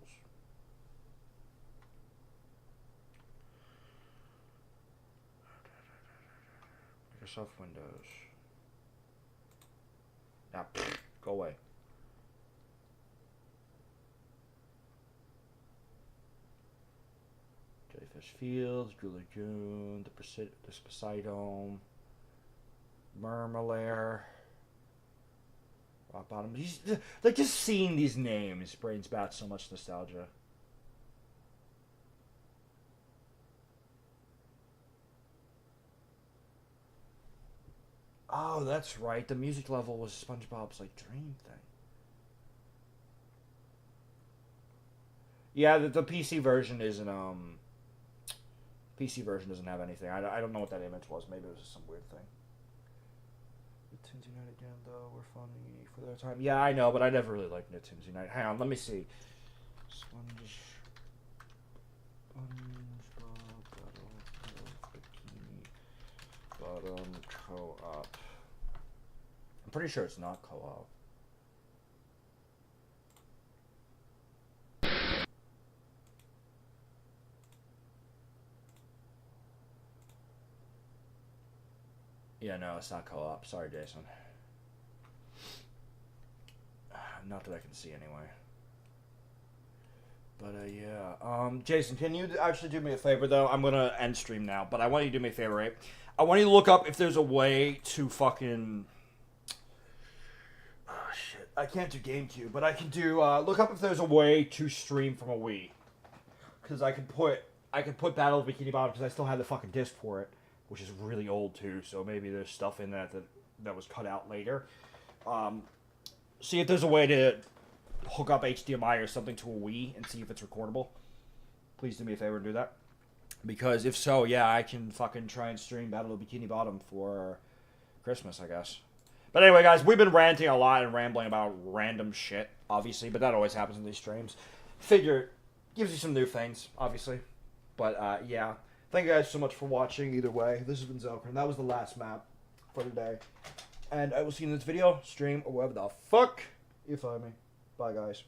Microsoft Windows. Now, go away. Jellyfish Fields, Drew Lagoon, the Poseidon, Murmelair, Rock Bottom. Like, just seeing these names brings back so much nostalgia. Oh, that's right. The music level was SpongeBob's, like, dream thing. Yeah, the PC version isn't, PC version doesn't have anything. I don't know what that image was. Maybe it was just some weird thing. Nittins Unite again, though. We're funny for their time. Yeah, I know, but I never really liked Nittins Unite. Hang on, let me see. SpongeBob Battle of Bikini Bottom co-op. I'm pretty sure it's not co-op. Yeah, no, it's not co-op. Sorry, Jason. Not that I can see anyway. But, yeah. Jason, can you actually do me a favor, though? I'm gonna end stream now, but I want you to do me a favor, right? I want you to look up if there's a way to fucking... Oh, shit. I can't do GameCube, but I can do, look up if there's a way to stream from a Wii. Because I can put Battle of Bikini Bottom, because I still have the fucking disc for it, which is really old, too, so maybe there's stuff in that was cut out later. See if there's a way to hook up HDMI or something to a Wii and see if it's recordable. Please do me a favor and do that. Because if so, yeah, I can fucking try and stream Battle of Bikini Bottom for Christmas, I guess. But anyway, guys, we've been ranting a lot and rambling about random shit, obviously, but that always happens in these streams. Figure, gives you some new things, obviously. But, yeah. Thank you guys so much for watching, either way. This has been Xel'crin. That was the last map for today. And I will see you in this video, stream, or whatever the fuck you find me. Bye, guys.